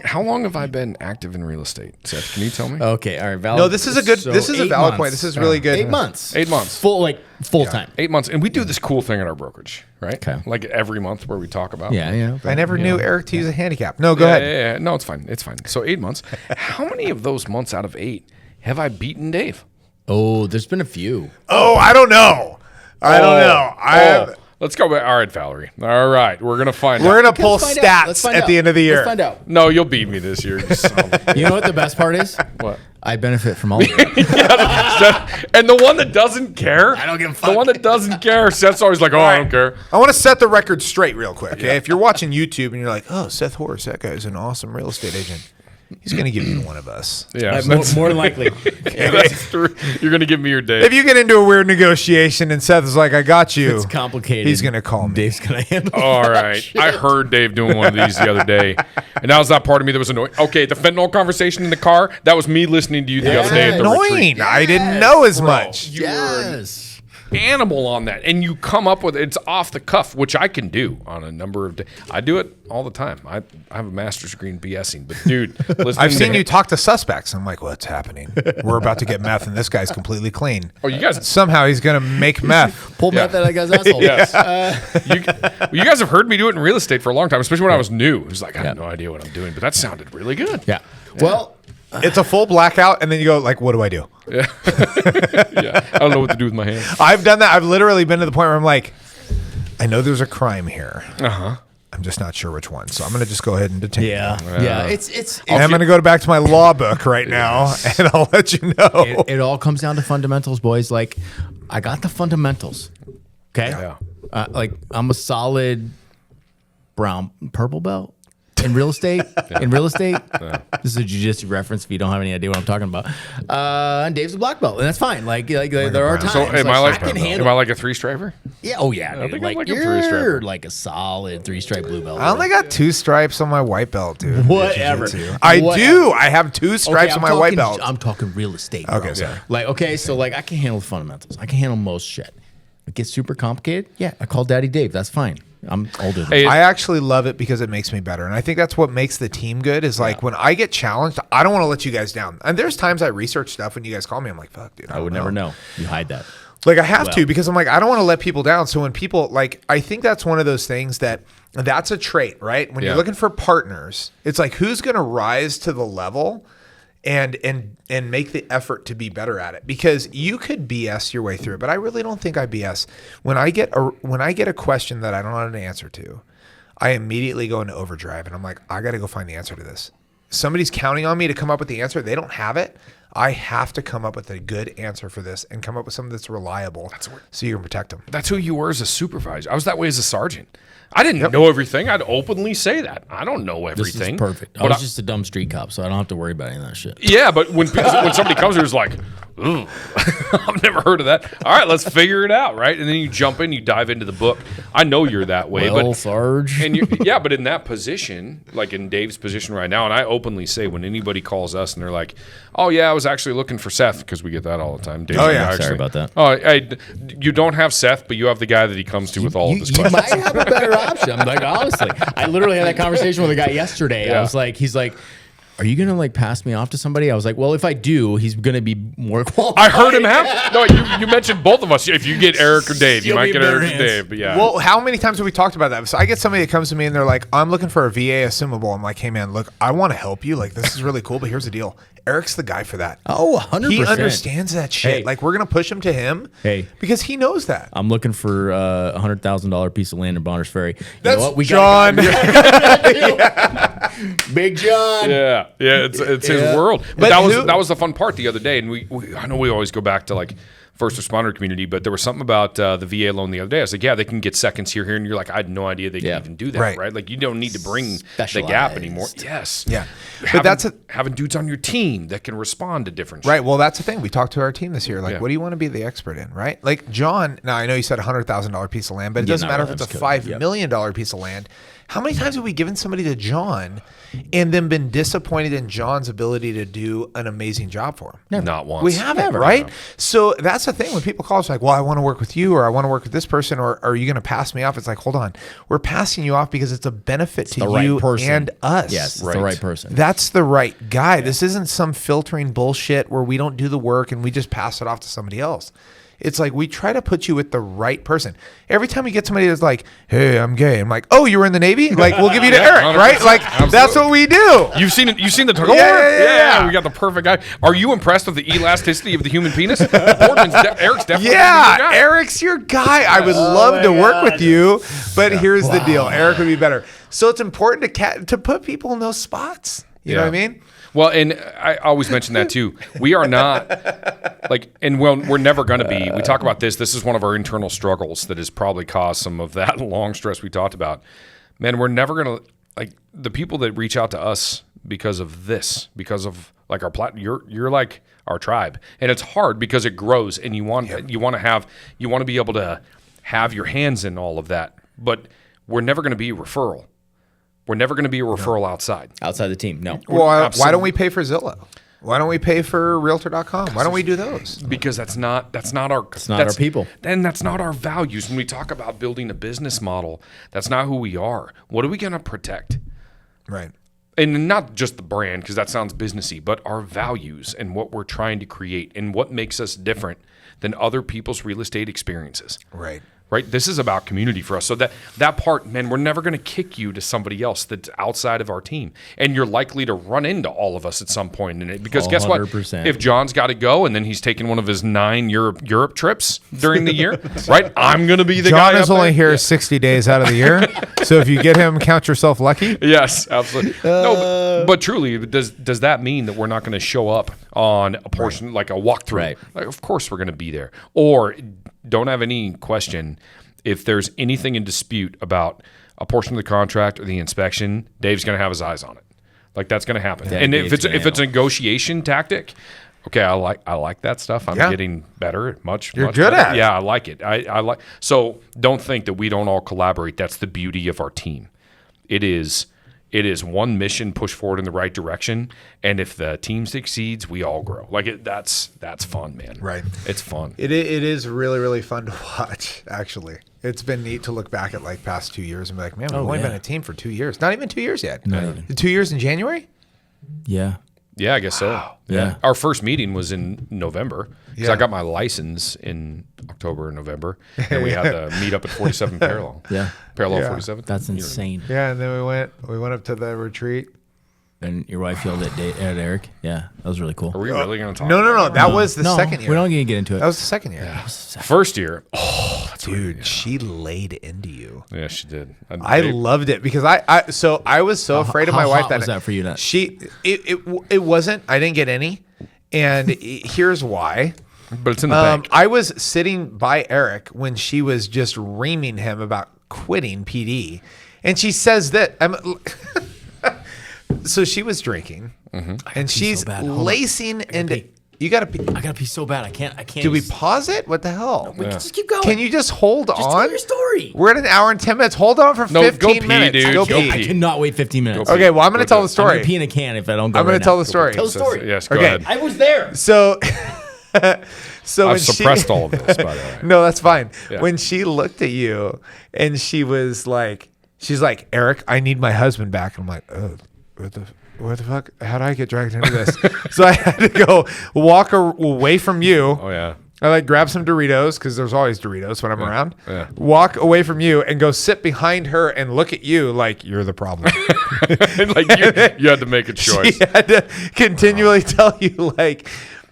how long have I been active in real estate? Seth, can you tell me? Okay, all right. Valid. No, this is a valid point. This is really good. 8 months. 8 months. Full time. 8 months. And we do this cool thing in our brokerage, right? Okay. Like every month where we talk about. Yeah. I never knew Eric to use a handicap. No, go ahead. Yeah. No, it's fine. It's fine. So 8 months. How many of those months out of 8 have I beaten Dave? Oh, there's been a few. Oh, I don't know. I don't know. Let's go back. All right, Valerie. All right. We're going to find out. We're going to pull stats at the end of the year. Let's find out. No, you'll beat me this year. You know what the best part is? What? I benefit from all of it. And the one that doesn't care. I don't give a fuck. The one that doesn't care. Seth's always like, I don't care. I want to set the record straight real quick. Okay? If you're watching YouTube and you're like, oh, Seth Horst, that guy's an awesome real estate agent. He's going to give you one of us. Yeah, more likely. That's true. You're going to give me your Dave. If you get into a weird negotiation and Seth is like, I got you. It's complicated. He's going to call me. Dave's going to handle All right. I heard Dave doing one of these the other day. And that was that part of me that was annoying. Okay, the fentanyl conversation in the car, that was me listening to you the other day at the annoying. retreat. Yes, I didn't know as much. Yes. Animal on that, and you come up with it's off the cuff, which I can do on a number of days. I do it all the time. I have a master's degree in BSing, but dude, I've seen you talk to suspects. I'm like, what's happening? We're about to get meth, and this guy's completely clean. Oh, you guys! Somehow he's gonna make meth. Pull meth out of that guy's asshole. Yes. You guys have heard me do it in real estate for a long time, especially when I was new. It was like I have no idea what I'm doing, but that sounded really good. Yeah. Well. It's a full blackout, and then you go like, what do I do? Yeah. I don't know what to do with my hands. I've done that. I've literally been to the point where I'm like, I know there's a crime here. Uh-huh. I'm just not sure which one. So I'm going to just go ahead and detain you. Yeah. It's I'm going to go back to my law book right now, and I'll let you know. it all comes down to fundamentals, boys. Like, I got the fundamentals. Okay. Yeah. Like, I'm a solid purple belt in real estate. This is a jiu-jitsu reference if you don't have any idea what I'm talking about. And Dave's a black belt, and that's fine. Like there are times. So am I can handle. Am I like a 3-striper? Yeah. Oh yeah. I Dude. think Like, I'm like a you're 3-striper. like a solid 3-stripe blue belt. I only got 2 stripes on my white belt, dude. Whatever. I Whatever. do. I have 2 stripes on my white belt. I'm talking real estate. Bro. Okay, sorry. So I can handle the fundamentals. I can handle most shit. It gets super complicated. Yeah, I call Daddy Dave. That's fine. I'm older than I actually love it because it makes me better. And I think that's what makes the team good is like when I get challenged, I don't want to let you guys down. And there's times I research stuff when you guys call me. I'm like, fuck, dude. I would never know. You hide that. Like I have to because I'm like, I don't want to let people down. So when people like, I think that's one of those things that's a trait, right? When you're looking for partners, it's like, who's going to rise to the level and make the effort to be better at it, because you could BS your way through it, but I really don't think I BS. When I get a question that I don't know an answer to, I immediately go into overdrive and I'm like, I got to go find the answer to this. Somebody's counting on me to come up with the answer. They don't have it. I have to come up with a good answer for this and come up with something that's reliable so you can protect them. That's who you were as a supervisor. I was that way as a sergeant. I didn't know everything. I'd openly say that. I don't know everything. This is perfect. I was just a dumb street cop, so I don't have to worry about any of that shit. Yeah, but when somebody comes here who's like, ooh, I've never heard of that. All right, let's figure it out, right? And then you jump in, you dive into the book. I know you're that way. Well, Sarge. And but in that position, like in Dave's position right now, and I openly say when anybody calls us and they're like, oh, yeah, I was actually looking for Seth, because we get that all the time. Dave, Sorry about that. Oh, you don't have Seth, but you have the guy that he comes to with all of his questions. You might have a better option. I'm like, honestly, I literally had that conversation with a guy yesterday. Yeah. I was like, he's like, are you going to like pass me off to somebody? I was like, well, if I do, he's going to be more qualified. I heard him have. No, you mentioned both of us. If you get Eric or Dave, you might get Eric or Dave. But yeah. Well, how many times have we talked about that? So I get somebody that comes to me and they're like, I'm looking for a VA assumable. I'm like, hey man, look, I want to help you. Like, this is really cool, but here's the deal. Eric's the guy for that. Oh, 100%. He understands that shit. Hey. Like, we're going to push him to him because he knows that. I'm looking for a $100,000 piece of land in Bonners Ferry. That's know what? We John. Big John. Yeah, it's his world. But that was the fun part the other day, and I know we always go back to like first responder community, but there was something about the VA loan the other day. I was like, yeah, they can get seconds here, and you're like, I had no idea they could even do that, right? Like, you don't need to bring the gap anymore. Yes. Yeah. But having dudes on your team that can respond to different right. shit. Well, that's the thing. We talked to our team this year. Like, what do you want to be the expert in, right? Like, John, now I know you said $100,000 piece of land, but it doesn't matter if it's a $5 million piece of land. How many times have we given somebody to John and then been disappointed in John's ability to do an amazing job for him? Never. Not once. We haven't, right? So that's the thing. When people call us like, well, I want to work with you, or I want to work with this person, or are you going to pass me off? It's like, hold on. We're passing you off because it's a benefit to you and us. Yes, it's the right person. That's the right guy. Yeah. This isn't some filtering bullshit where we don't do the work and we just pass it off to somebody else. It's like we try to put you with the right person. Every time we get somebody that's like, hey, I'm gay. I'm like, oh, you were in the Navy? Like, we'll give you to Eric, right? Like, that's what we do. You've seen the tug of war? Yeah. We got the perfect guy. Are you impressed with the elasticity of the human penis? Eric's definitely your guy. Eric's your guy. I would love to work with you, but here's the deal. Eric would be better. So it's important to put people in those spots. You know what I mean? Well, and I always mention that too. We are not we're never going to be. We talk about this. This is one of our internal struggles that has probably caused some of that long stress we talked about. Man, we're never going to, like, the people that reach out to us because of this, because of like our platform. You're like our tribe, and it's hard because it grows, and you want to be able to have your hands in all of that. But we're never going to be a referral. We're never going to be a referral outside the team. No. Well, why don't we pay for Zillow? Why don't we pay for Realtor.com? Why don't we do those? Because that's not our people. And that's not our values. When we talk about building a business model, that's not who we are. What are we going to protect? Right. And not just the brand, because that sounds businessy, but our values and what we're trying to create and what makes us different than other people's real estate experiences. Right. right? This is about community for us. So that part, man, we're never going to kick you to somebody else that's outside of our team. And you're likely to run into all of us at some point in it. Because guess what? 100%. If John's got to go and then he's taking one of his 9 Europe trips during the year, right? I'm going to be the guy. John is only here 60 days out of the year. So if you get him, count yourself lucky. Yes, absolutely. No, but truly, does that mean that we're not going to show up on a portion, like a walkthrough? Right. Like, of course we're going to be there. Or don't have any question, if there's anything in dispute about a portion of the contract or the inspection, Dave's going to have his eyes on it. Like, that's going to happen. Yeah, and if Dave's it's a negotiation tactic, okay, I like that stuff. I'm getting better at much. You're much good better. at it. Yeah, I like it. I like. So don't think that we don't all collaborate. That's the beauty of our team. It is one mission pushed forward in the right direction, and if the team succeeds, we all grow. Like that's fun, man. Right. It's fun. It is really, really fun to watch, actually. It's been neat to look back at like past 2 years and be like, man, we've only been a team for 2 years. Not even 2 years yet. Not even. 2 years in January? Yeah. Yeah, I guess so. Yeah. Our first meeting was in November because Yeah. I got my license in October and November, and we had to meet up at 47 Parallel. Yeah. Parallel Yeah. 47. That's insane. Yeah, and then we went up to the retreat. And your wife yelled at Eric. Yeah, that was really cool. Are we really going to talk? No. That was the second year. We're not going to get into it. That was the second year. First year. Dude, she laid into you. Yeah, she did. I loved it because I was so afraid of my how wife hot was that for you? It wasn't. I didn't get any, and here's why. But it's in the bank. I was sitting by Eric when she was just reaming him about quitting PD, and she says that so she was drinking, and she's so bad. Hold on. lacing into. You gotta pee. I gotta pee so bad. I can't. Did we pause it? What the hell? We can just keep going. Can you just hold just on? tell your story? We're at an hour and 10 minutes. Hold on for No, 15 go pee, minutes. dude. Go Go pee. I cannot wait 15 minutes. Okay, well, I'm going to tell the I'm story. gonna pee in a can if I don't go. I'm going right to tell now. the story. Tell the story. Yes, go Okay. ahead. I was there. So, when I've suppressed all of this, by the way. No, that's fine. Yeah. When she looked at you and she's like, Eric, I need my husband back. I'm like, oh, what the fuck? How did I get dragged into this? So I had to go walk away from you. Oh, yeah. I like grab some Doritos because there's always Doritos when I'm around. Yeah. Walk away from you and go sit behind her and look at you like you're the problem. Like you had to make a choice. She had to continually tell you like,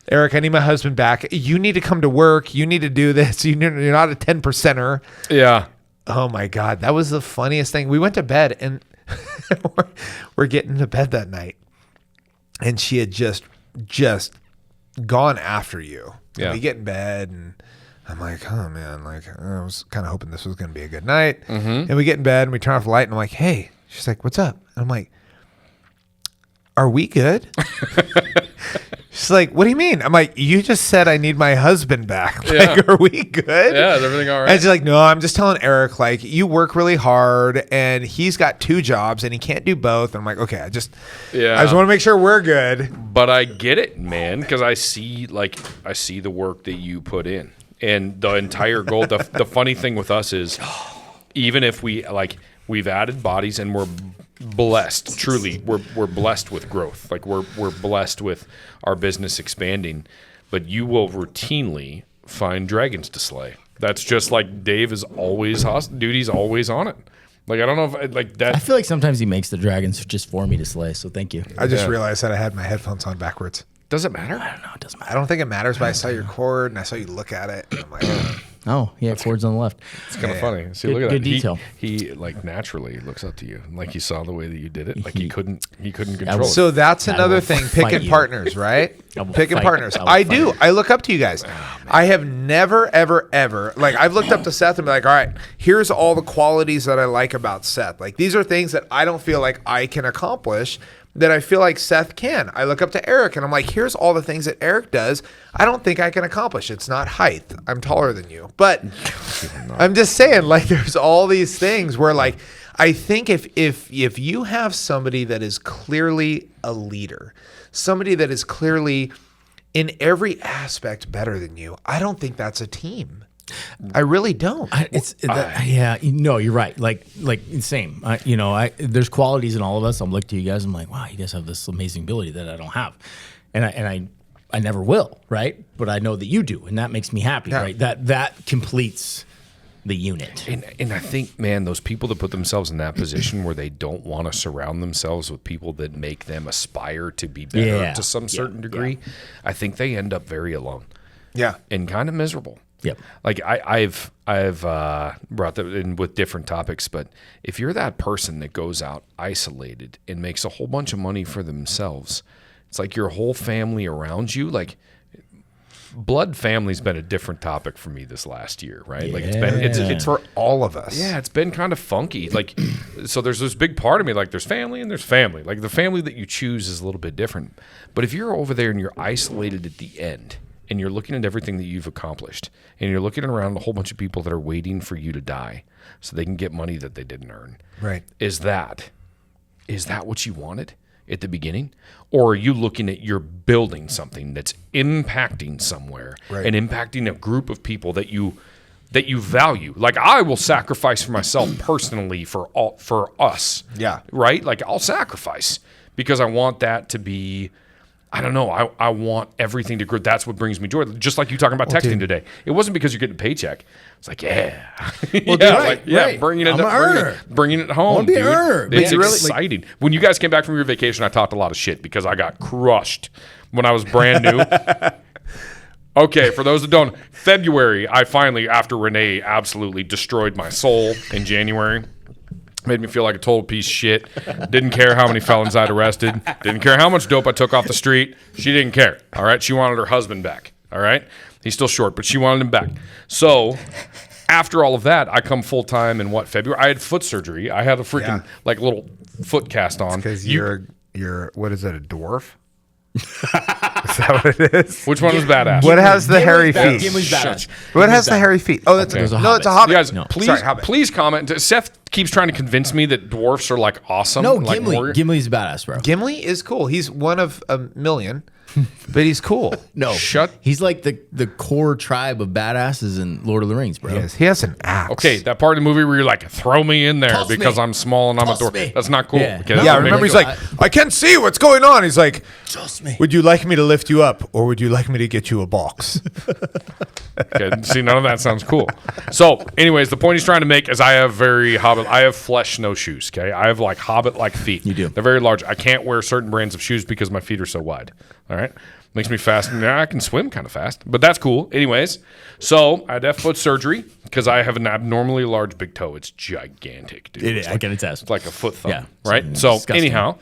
Eric, I need my husband back. You need to come to work. You need to do this. You're not a 10%er. Yeah. Oh my God. That was the funniest thing. We went to bed and we're getting to bed that night. And she had just gone after you. Yeah. And we get in bed and I'm like, oh man, like I was kind of hoping this was going to be a good night. And we get in bed and we turn off the light and I'm like, hey, she's like, what's up? And I'm like, are we good? She's like, what do you mean? I'm like, you just said I need my husband back. Like, are we good? Yeah, is everything all right? And she's like, no, I'm just telling Eric, like, you work really hard and he's got 2 jobs and he can't do both. And I'm like, okay, I just want to make sure we're good. But I get it, man, because I see the work that you put in. And the entire goal, the funny thing with us is even if we've added bodies and we're blessed, truly, we're blessed with growth. Like we're blessed with our business expanding, but you will routinely find dragons to slay. That's just like Dave is always duty's always on it. Like I don't know if like that. I feel like sometimes he makes the dragons just for me to slay. So thank you. I just realized that I had my headphones on backwards. Does it matter? I don't know. It doesn't matter. I don't think it matters, but I saw your cord and I saw you look at it. And I'm like, Oh, yeah, cords on the left. It's kind of funny. See, Good- look at good that. detail. He like naturally looks up to you, like he saw the way that you did it. Like he couldn't control it. so that's I another will thing. fight Picking you. partners, right? I will Picking fight- partners. I will I fight do. you. I look up to you guys. I have never, ever, like I've looked up to Seth and be like, all right, here's all the qualities that I like about Seth. Like these are things that I don't feel like I can accomplish that I feel like Seth can. I look up to Eric and I'm like, here's all the things that Eric does I don't think I can accomplish. It's not height. I'm taller than you. But I'm just saying, like, there's all these things where, like, I think if you have somebody that is clearly a leader, somebody that is clearly in every aspect better than you, I don't think that's a team. I really don't. Yeah, no, you're right. Like same. There's qualities in all of us. I'm looking to you guys. I'm like, wow, you guys have this amazing ability that I don't have, and I never will, right? But I know that you do, and that makes me happy, Yeah. right? That completes the unit. And I think, man, those people that put themselves in that position where they don't want to surround themselves with people that make them aspire to be better to some certain degree, I think they end up very alone. Yeah. And kind of miserable. Yep. Like I've brought that in with different topics, but if you're that person that goes out isolated and makes a whole bunch of money for themselves, it's like your whole family around you, like blood family's been a different topic for me this last year, right? Like it's for all of us. Yeah, it's been kind of funky. Like, so there's this big part of me, like there's family and there's family. Like the family that you choose is a little bit different. But if you're over there and you're isolated at the end and you're looking at everything that you've accomplished and you're looking around a whole bunch of people that are waiting for you to die so they can get money that they didn't earn. Right. Is that what you wanted at the beginning? Or are you looking at you're building something that's impacting somewhere and impacting a group of people that you value? Like I will sacrifice for myself personally for us. Yeah. Right? Like I'll sacrifice because I want that to be, I don't know. I want everything to grow. That's what brings me joy. Just like you talking about texting today. It wasn't because you're getting a paycheck. It's like, bringing it home, dude. It's really exciting. When you guys came back from your vacation, I talked a lot of shit because I got crushed when I was brand new. Okay, for those that don't, February, I finally, after Renee absolutely destroyed my soul in January, made me feel like a total piece of shit. Didn't care how many felons I'd arrested. Didn't care how much dope I took off the street. She didn't care. All right. She wanted her husband back. All right. He's still short, but she wanted him back. So after all of that, I come full time in February. I had foot surgery. I had a freaking like little foot cast on. Because you're what is it? A dwarf? Is that what it is? Which one was badass? What has the hairy feet? Gimli's badass. What has the hairy feet? Oh, that's it's a it's a hobbit. You guys, No. please comment. Seth keeps trying to convince me that dwarfs are like awesome. No, like Gimli's badass, bro. Gimli is cool. He's one of a million, but he's cool. No, he's like the core tribe of badasses in Lord of the Rings, bro. He has an axe. Okay, that part of the movie where you're like, throw me in there because I'm small and I'm a dwarf. That's not cool. Yeah. Okay, Yeah, remember he's like, I can't see what's going on. He's like, trust me. Would you like me to lift you up or would you like me to get you a box? Okay, see, none of that sounds cool. So, anyways, the point he's trying to make is I have flesh, no shoes, okay? I have like hobbit-like feet. You do. They're very large. I can't wear certain brands of shoes because my feet are so wide, all right? Makes me fast. Now I can swim kind of fast, but that's cool. Anyways, so I had to have foot surgery because I have an abnormally large big toe. It's gigantic, dude. I can attest. It's like a foot thumb, Yeah. right? It's So disgusting. anyhow,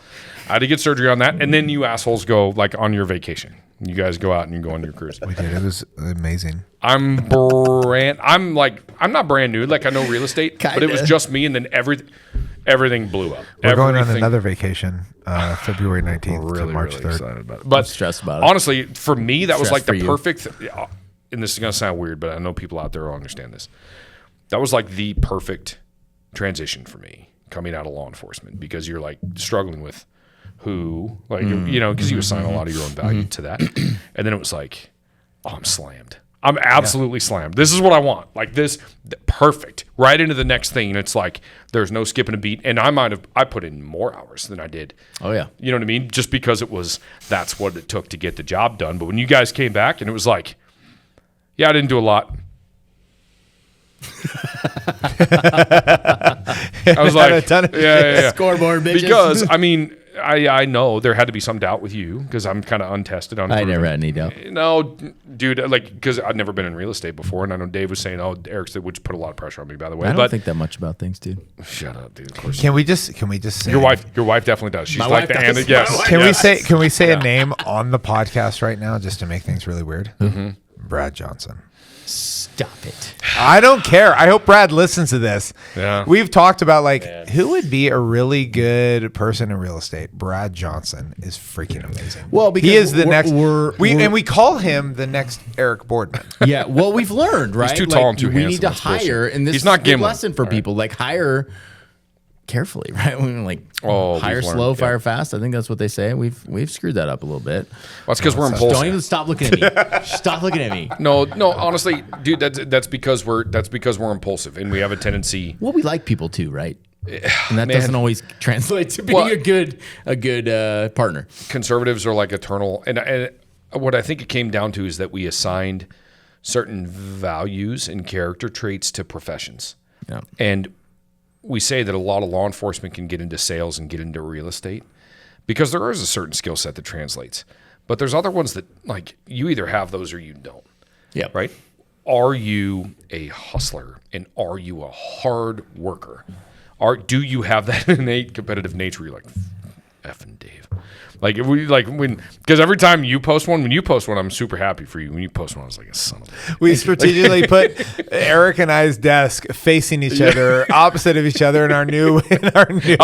I had to get surgery on that, and then you assholes go like on your vacation. You guys go out and you go on your cruise. We did. It was amazing. I'm not brand new. Like I know real estate, but it was just me, and then everything blew up. We're going on another vacation, February 19th to March 3rd. Excited about it. But I'm stressed about it. Honestly, for me, that was like Stressed the for you. perfect. And this is gonna sound weird, but I know people out there will understand this. That was like the perfect transition for me coming out of law enforcement because you're like struggling with who, like because you assign a lot of your own value to that, and then it was like, oh, I'm slammed. I'm absolutely slammed. This is what I want. Like this, perfect. Right into the next thing. And it's like, there's no skipping a beat. And I put in more hours than I did. Oh, yeah. You know what I mean? Just because that's what it took to get the job done. But when you guys came back and it was like, yeah, I didn't do a lot. I was like, yeah. Scoreboard, bitches. Because, I mean, I know there had to be some doubt with you because I'm kind of untested on. I never had any doubt. No, dude, like because I'd never been in real estate before, and I know Dave was saying, "Oh, Eric said," which put a lot of pressure on me, by the way. I don't think that much about things, dude. Shut up, dude. Of course. Can we just say Your wife definitely does. She's My like wife the does. Anna. Yes. Can we say a name on the podcast right now just to make things really weird? Mm-hmm. Brad Johnson. Stop it. I don't care. I hope Brad listens to this. Yeah. We've talked about who would be a really good person in real estate. Brad Johnson is freaking amazing. Well, because he is the next. we're- We call him the next Eric Boardman. Yeah, well, we've learned, right? He's too tall and too We handsome. need to That's bullshit. hire, and this He's not is a good Gimli. lesson for people. Like, hire carefully, right? We hire we've slow, learned, fire fast. I think that's what they say. We've screwed that up a little bit. Well, that's because we're impulsive. Don't even stop looking at me. Stop looking at me. No. Honestly, dude, that's because we're impulsive and we have a tendency. Well, we like people too, right? And that doesn't always translate to being Well, a good partner. Conservatives are like eternal, and what I think it came down to is that we assigned certain values and character traits to professions. Yeah. And we say that a lot of law enforcement can get into sales and get into real estate because there is a certain skill set that translates. But there's other ones that, like, you either have those or you don't. Yeah. Right? Are you a hustler and are you a hard worker? Do you have that innate competitive nature where you're like, effing Dave? Because every time when you post one, I'm super happy for you. When you post one, I was like, a son of a... We strategically put Eric and I's desk facing each other, opposite of each other in our new I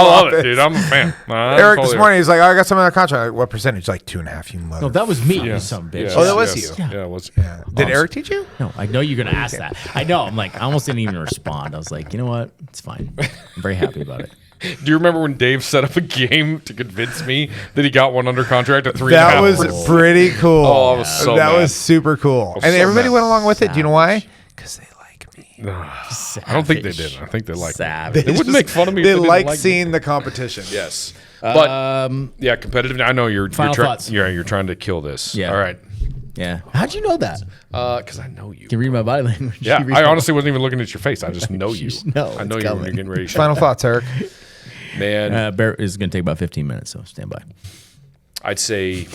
love office. it, dude. I'm a fan. Eric this morning, he's like, I got some of that contract. Like, what percentage? Like 2.5, you mother. No, that was me, you son of a bitch. Yeah, Oh, that was yes. you? Yeah, it was. Yeah. Did Eric teach you? No, I know you're going to ask that. I know. I'm like, I almost didn't even respond. I was like, you know what? It's fine. I'm very happy about it. Do you remember when Dave set up a game to convince me that he got one under contract at 3.5? That was pretty cool. Oh, I was so That mad. was super cool. was And so everybody mad. went along with it. Do you know why? Because they like me. I don't think they did. I think they liked me. Savage. They wouldn't make fun of me. They if they like didn't like seeing the competition. Yes. But yeah, competitive. I know you're Final trying. thoughts. You're trying to kill this. Yeah. All right. Yeah. How'd you know that? Because I know you. Can you read my body language? Yeah, You read I my- honestly wasn't even looking at your face. I just know you. know I know it's you when coming. you're getting ready to show. Final thoughts, Eric. Man, Bear is going to take about 15 minutes, so stand by. I'd say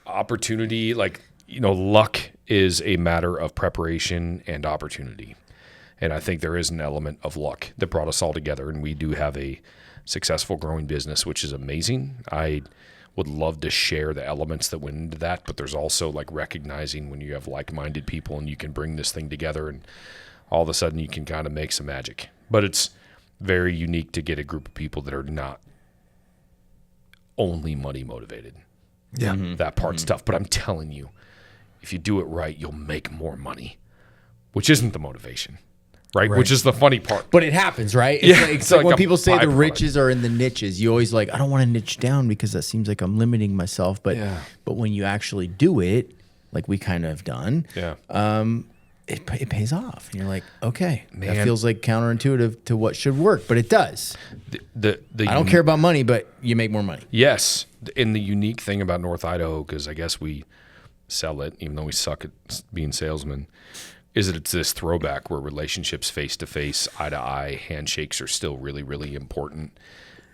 opportunity, luck is a matter of preparation and opportunity. And I think there is an element of luck that brought us all together. And we do have a successful growing business, which is amazing. I would love to share the elements that went into that, but there's also like recognizing when you have like-minded people and you can bring this thing together and all of a sudden you can kind of make some magic. But it's very unique to get a group of people that are not only money motivated. Yeah. That part's tough, but I'm telling you, if you do it right, you'll make more money, which isn't the motivation, right? Which is the funny part. But it happens, right? Yeah, It's like when a people say the byproduct. riches are in the niches, you always like, I don't want to niche down because that seems like I'm limiting myself. But Yeah. but when you actually do it, like we kind of have done, Yeah. it pays off. And you're like, okay, that Man. feels like counterintuitive to what should work, but it does. The I don't care about money, but you make more money. Yes. And the unique thing about North Idaho, because I guess we sell it, even though we suck at being salesmen, is that it's this throwback where relationships face-to-face, eye-to-eye, handshakes are still really, really important.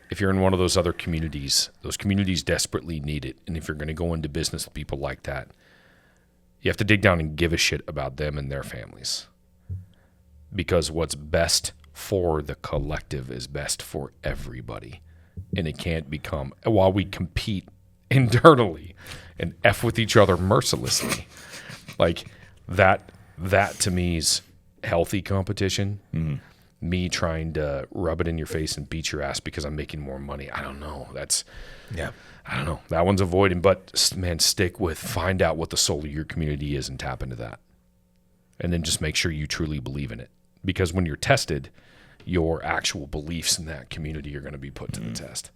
If you're in one of those other communities, those communities desperately need it. And if you're going to go into business with people like that, you have to dig down and give a shit about them and their families. Because what's best for the collective is best for everybody. And it can't become, while we compete internally and F with each other mercilessly, like that to me is healthy competition. Mm-hmm. Me trying to rub it in your face and beat your ass because I'm making more money. I don't know. I don't know. That one's avoiding, but man, find out what the soul of your community is and tap into that. And then just make sure you truly believe in it. Because when you're tested, your actual beliefs in that community are going to be put to the test.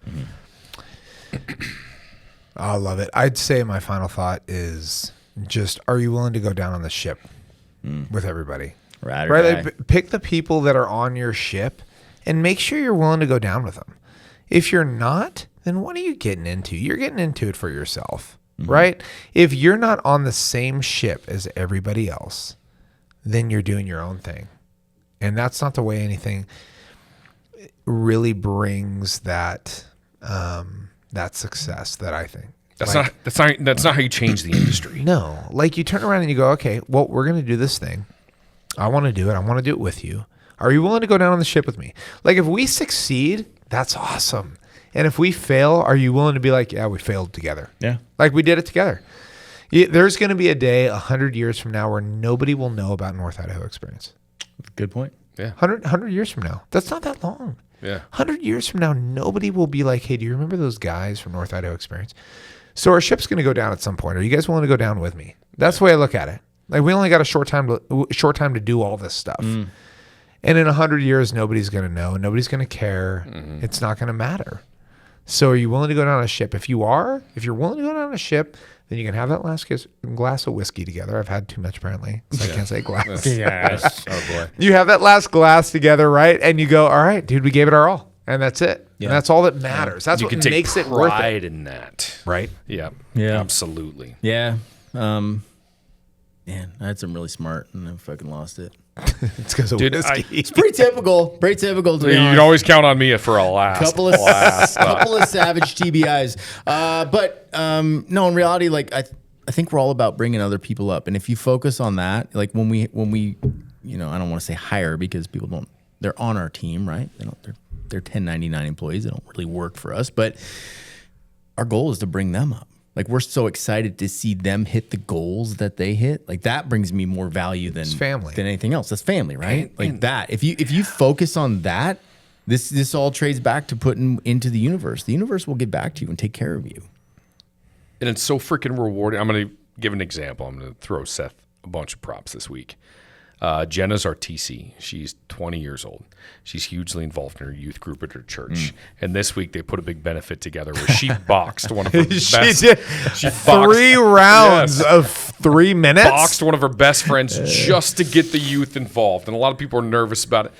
I love it. I'd say my final thought is just, are you willing to go down on the ship with everybody? Right. Like, pick the people that are on your ship and make sure you're willing to go down with them. If you're not, then what are you getting into? You're getting into it for yourself, right? If you're not on the same ship as everybody else, then you're doing your own thing. And that's not the way anything really brings that that success that I think. That's not how you change the industry. No, like you turn around and you go, okay, well, we're going to do this thing. I want to do it. I want to do it with you. Are you willing to go down on the ship with me? Like if we succeed, that's awesome. And if we fail, are you willing to be like, yeah, we failed together? Yeah. Like we did it together. There's going to be a day 100 years from now where nobody will know about North Idaho Experience. Good point. Yeah. 100 years from now. That's not that long. Yeah. 100 years from now, nobody will be like, hey, do you remember those guys from North Idaho Experience? So our ship's going to go down at some point. Are you guys willing to go down with me? That's the way I look at it. Like we only got a short time to do all this stuff. And in 100 years, nobody's going to know. Nobody's going to care. It's not going to matter. So are you willing to go down on a ship? If you're willing to go down on a ship, then you can have that last glass of whiskey together. I've had too much apparently, so I can't say glass. Yes. Oh boy. You have that last glass together, right? And you go, all right, dude, we gave it our all. And that's it. Yeah. And that's all that matters. That's You what can take makes it worth it. pride in that. Right? Yeah. Yeah. Absolutely. Yeah. Man, I had some really smart, and I fucking lost it. It's because of whiskey. It's pretty typical. Pretty typical. To be You honest. can always count on me for a last. couple of savage TBIs. But no, in reality, like I think we're all about bringing other people up, and if you focus on that, like when we I don't want to say hire because people don't. They're on our team, right? They're 1099 employees. They don't really work for us, but our goal is to bring them up. Like we're so excited to see them hit the goals that they hit. Like that brings me more value than family, than anything else. That's family, right? Like that. If you focus on that, this all trades back to putting into the universe. The universe will get back to you and take care of you. And it's so freaking rewarding. I'm going to give an example. I'm going to throw Seth a bunch of props this week. Jenna's our TC. She's 20 years old. She's hugely involved in her youth group at her church. And this week they put a big benefit together where she boxed one of her best. She boxed 3 rounds of 3 minutes. Boxed one of her best friends just to get the youth involved. And a lot of people are nervous about it.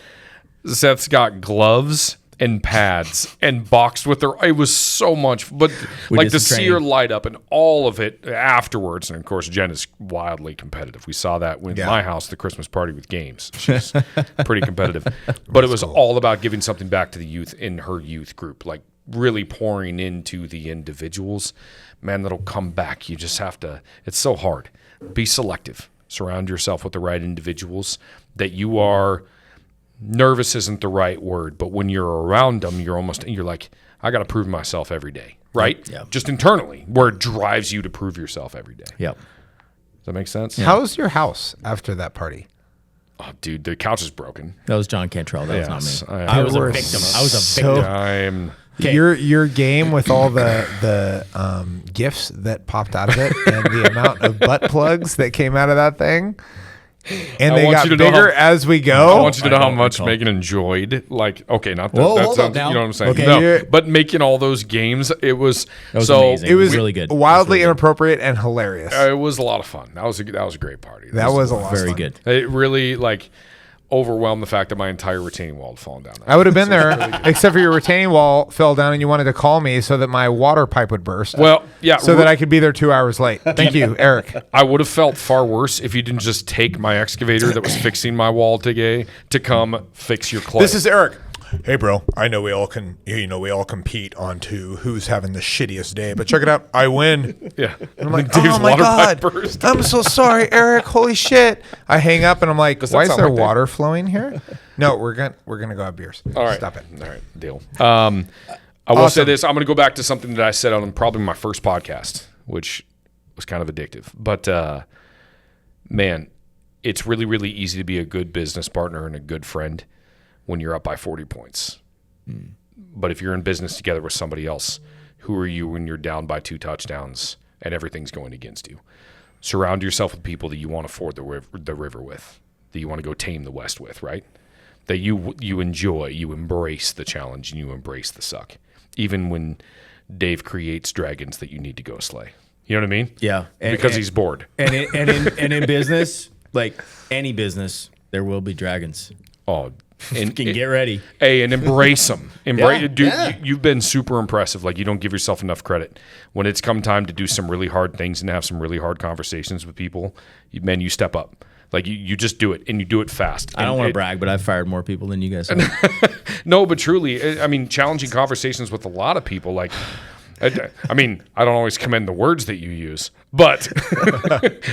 Seth's got gloves and pads and boxed with her. It was so much, but like to see her light up and all of it afterwards. And of course, Jen is wildly competitive. We saw that in my house, the Christmas party with games. She's pretty competitive, but it was all about giving something back to the youth in her youth group, like really pouring into the individuals. Man, that'll come back. You just have to, it's so hard. Be selective. Surround yourself with the right individuals that you are. Nervous isn't the right word, but when you're around them, you're like, I got to prove myself every day, right? Yeah. Just internally, where it drives you to prove yourself every day. Yep. Does that make sense? Yeah. How's your house after that party? Oh, dude, the couch is broken. That was John Cantrell. That was not me. I was a victim. I was a victim. Your game with all the gifts that popped out of it and the amount of butt plugs that came out of that thing. And they got bigger as we go. I want you to know how much Megan enjoyed. Like, okay, not that. Whoa, you know what I'm saying? Okay. No, but making all those games, it was amazing. It was really good. Wildly inappropriate and hilarious. It was a lot of fun. That was a great party. That was a lot of fun. Very good. It really overwhelmed the fact that my entire retaining wall had fallen down. I would have been there, except for your retaining wall fell down and you wanted to call me so that my water pipe would burst. Well, yeah. So that I could be there 2 hours late. Thank you, Eric. I would have felt far worse if you didn't just take my excavator that was fixing my wall today to come fix your clay. This is Eric. Hey, bro. I know we all compete on who's having the shittiest day, but check it out. I win. Yeah. And I'm like, oh my God. I'm so sorry, Eric. Holy shit. I hang up and I'm like, why is there water flowing here? No, we're gonna go have beers. All right. Stop it. All right. Deal. I will say this. I'm going to go back to something that I said on probably my first podcast, which was kind of addictive. But, man, it's really, really easy to be a good business partner and a good friend when you're up by 40 points. But if you're in business together with somebody else, who are you when you're down by 2 touchdowns and everything's going against you? Surround yourself with people that you want to ford the river with, that you want to go tame the West with, right? That you enjoy, you embrace the challenge, and you embrace the suck. Even when Dave creates dragons that you need to go slay. You know what I mean? Yeah. Because he's bored. And in business, like any business, there will be dragons. Oh, and get ready. Hey, and embrace them. Dude, yeah. You've been super impressive. Like, you don't give yourself enough credit. When it's come time to do some really hard things and have some really hard conversations with people, you step up. Like, you just do it, and you do it fast. I don't want to brag, but I've fired more people than you guys have. No, but truly, I mean, challenging conversations with a lot of people, like, I mean, I don't always commend the words that you use, but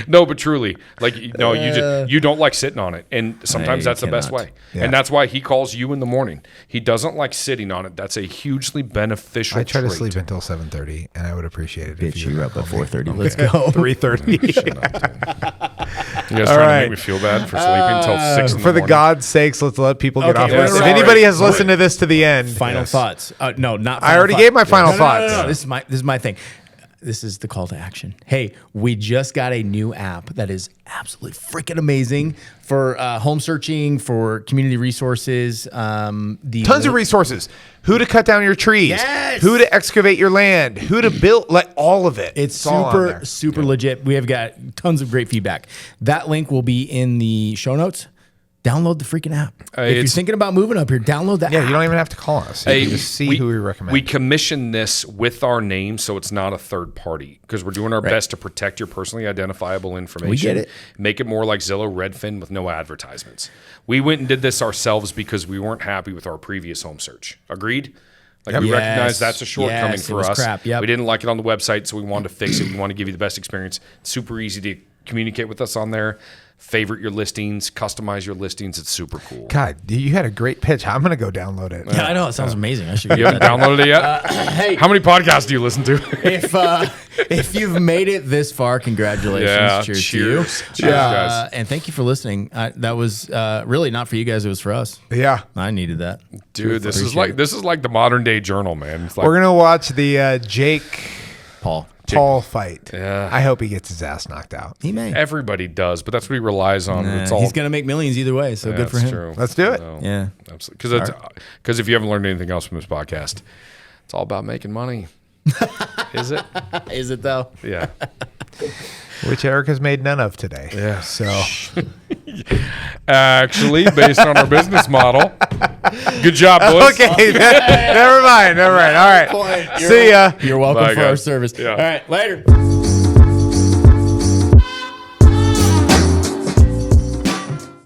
no, but truly, like, you don't like sitting on it, and sometimes that's the best way, and that's why he calls you in the morning. He doesn't like sitting on it. That's a hugely beneficial. I try to trait. sleep until 7:30, and I would appreciate it if you were up at 4:30. Let's go. 3:30. You guys trying to make me feel bad for sleeping until 6 in the morning? For the God's sakes, let's let people get off this. If anybody has listened to this to the end, final thoughts. No, not. I already gave my final thoughts. No. This is my thing. This is the call to action. Hey, we just got a new app that is absolutely freaking amazing for home searching, for community resources. Tons of resources. Who to cut down your trees. Yes. Who to excavate your land. Who to build. Like, all of it. It's super legit. We have got tons of great feedback. That link will be in the show notes. download the freaking app. If you're thinking about moving up here, download that app. You don't even have to call us. You can just see who we recommend. We commission this with our name, so it's not a third party, because we're doing our best to protect your personally identifiable information. We get it. Make it more like Zillow, Redfin with no advertisements. We went and did this ourselves because we weren't happy with our previous home search. Agreed? Like we recognize that's a shortcoming for us. Crap. Yep. We didn't like it on the website, so we wanted to fix it. We want to give you the best experience. It's super easy to communicate with us on there. Favorite your listings, customize your listings. It's super cool. God, you had a great pitch. I'm going to go download it. Yeah, I know. It sounds amazing. I should. You haven't downloaded it yet? Hey, how many podcasts do you listen to? if you've made it this far, congratulations. Yeah, cheers to you. Cheers, guys. And thank you for listening. That was really not for you guys. It was for us. Yeah, I needed that, dude. This is like the modern day journal, man. It's like, we're gonna watch the Jake Paul fight. Yeah. I hope he gets his ass knocked out. He may. Everybody does, but that's what he relies on. He's going to make millions either way, so good for him. True. Let's do it. Yeah. Absolutely. Because if you haven't learned anything else from this podcast, it's all about making money. Is it? Is it, though? Yeah. Which Eric has made none of today. Yeah. So, actually, based on our business model. Good job, boys. Okay. Never mind. All right. See ya. You're welcome for our service. Yeah. All right. Later.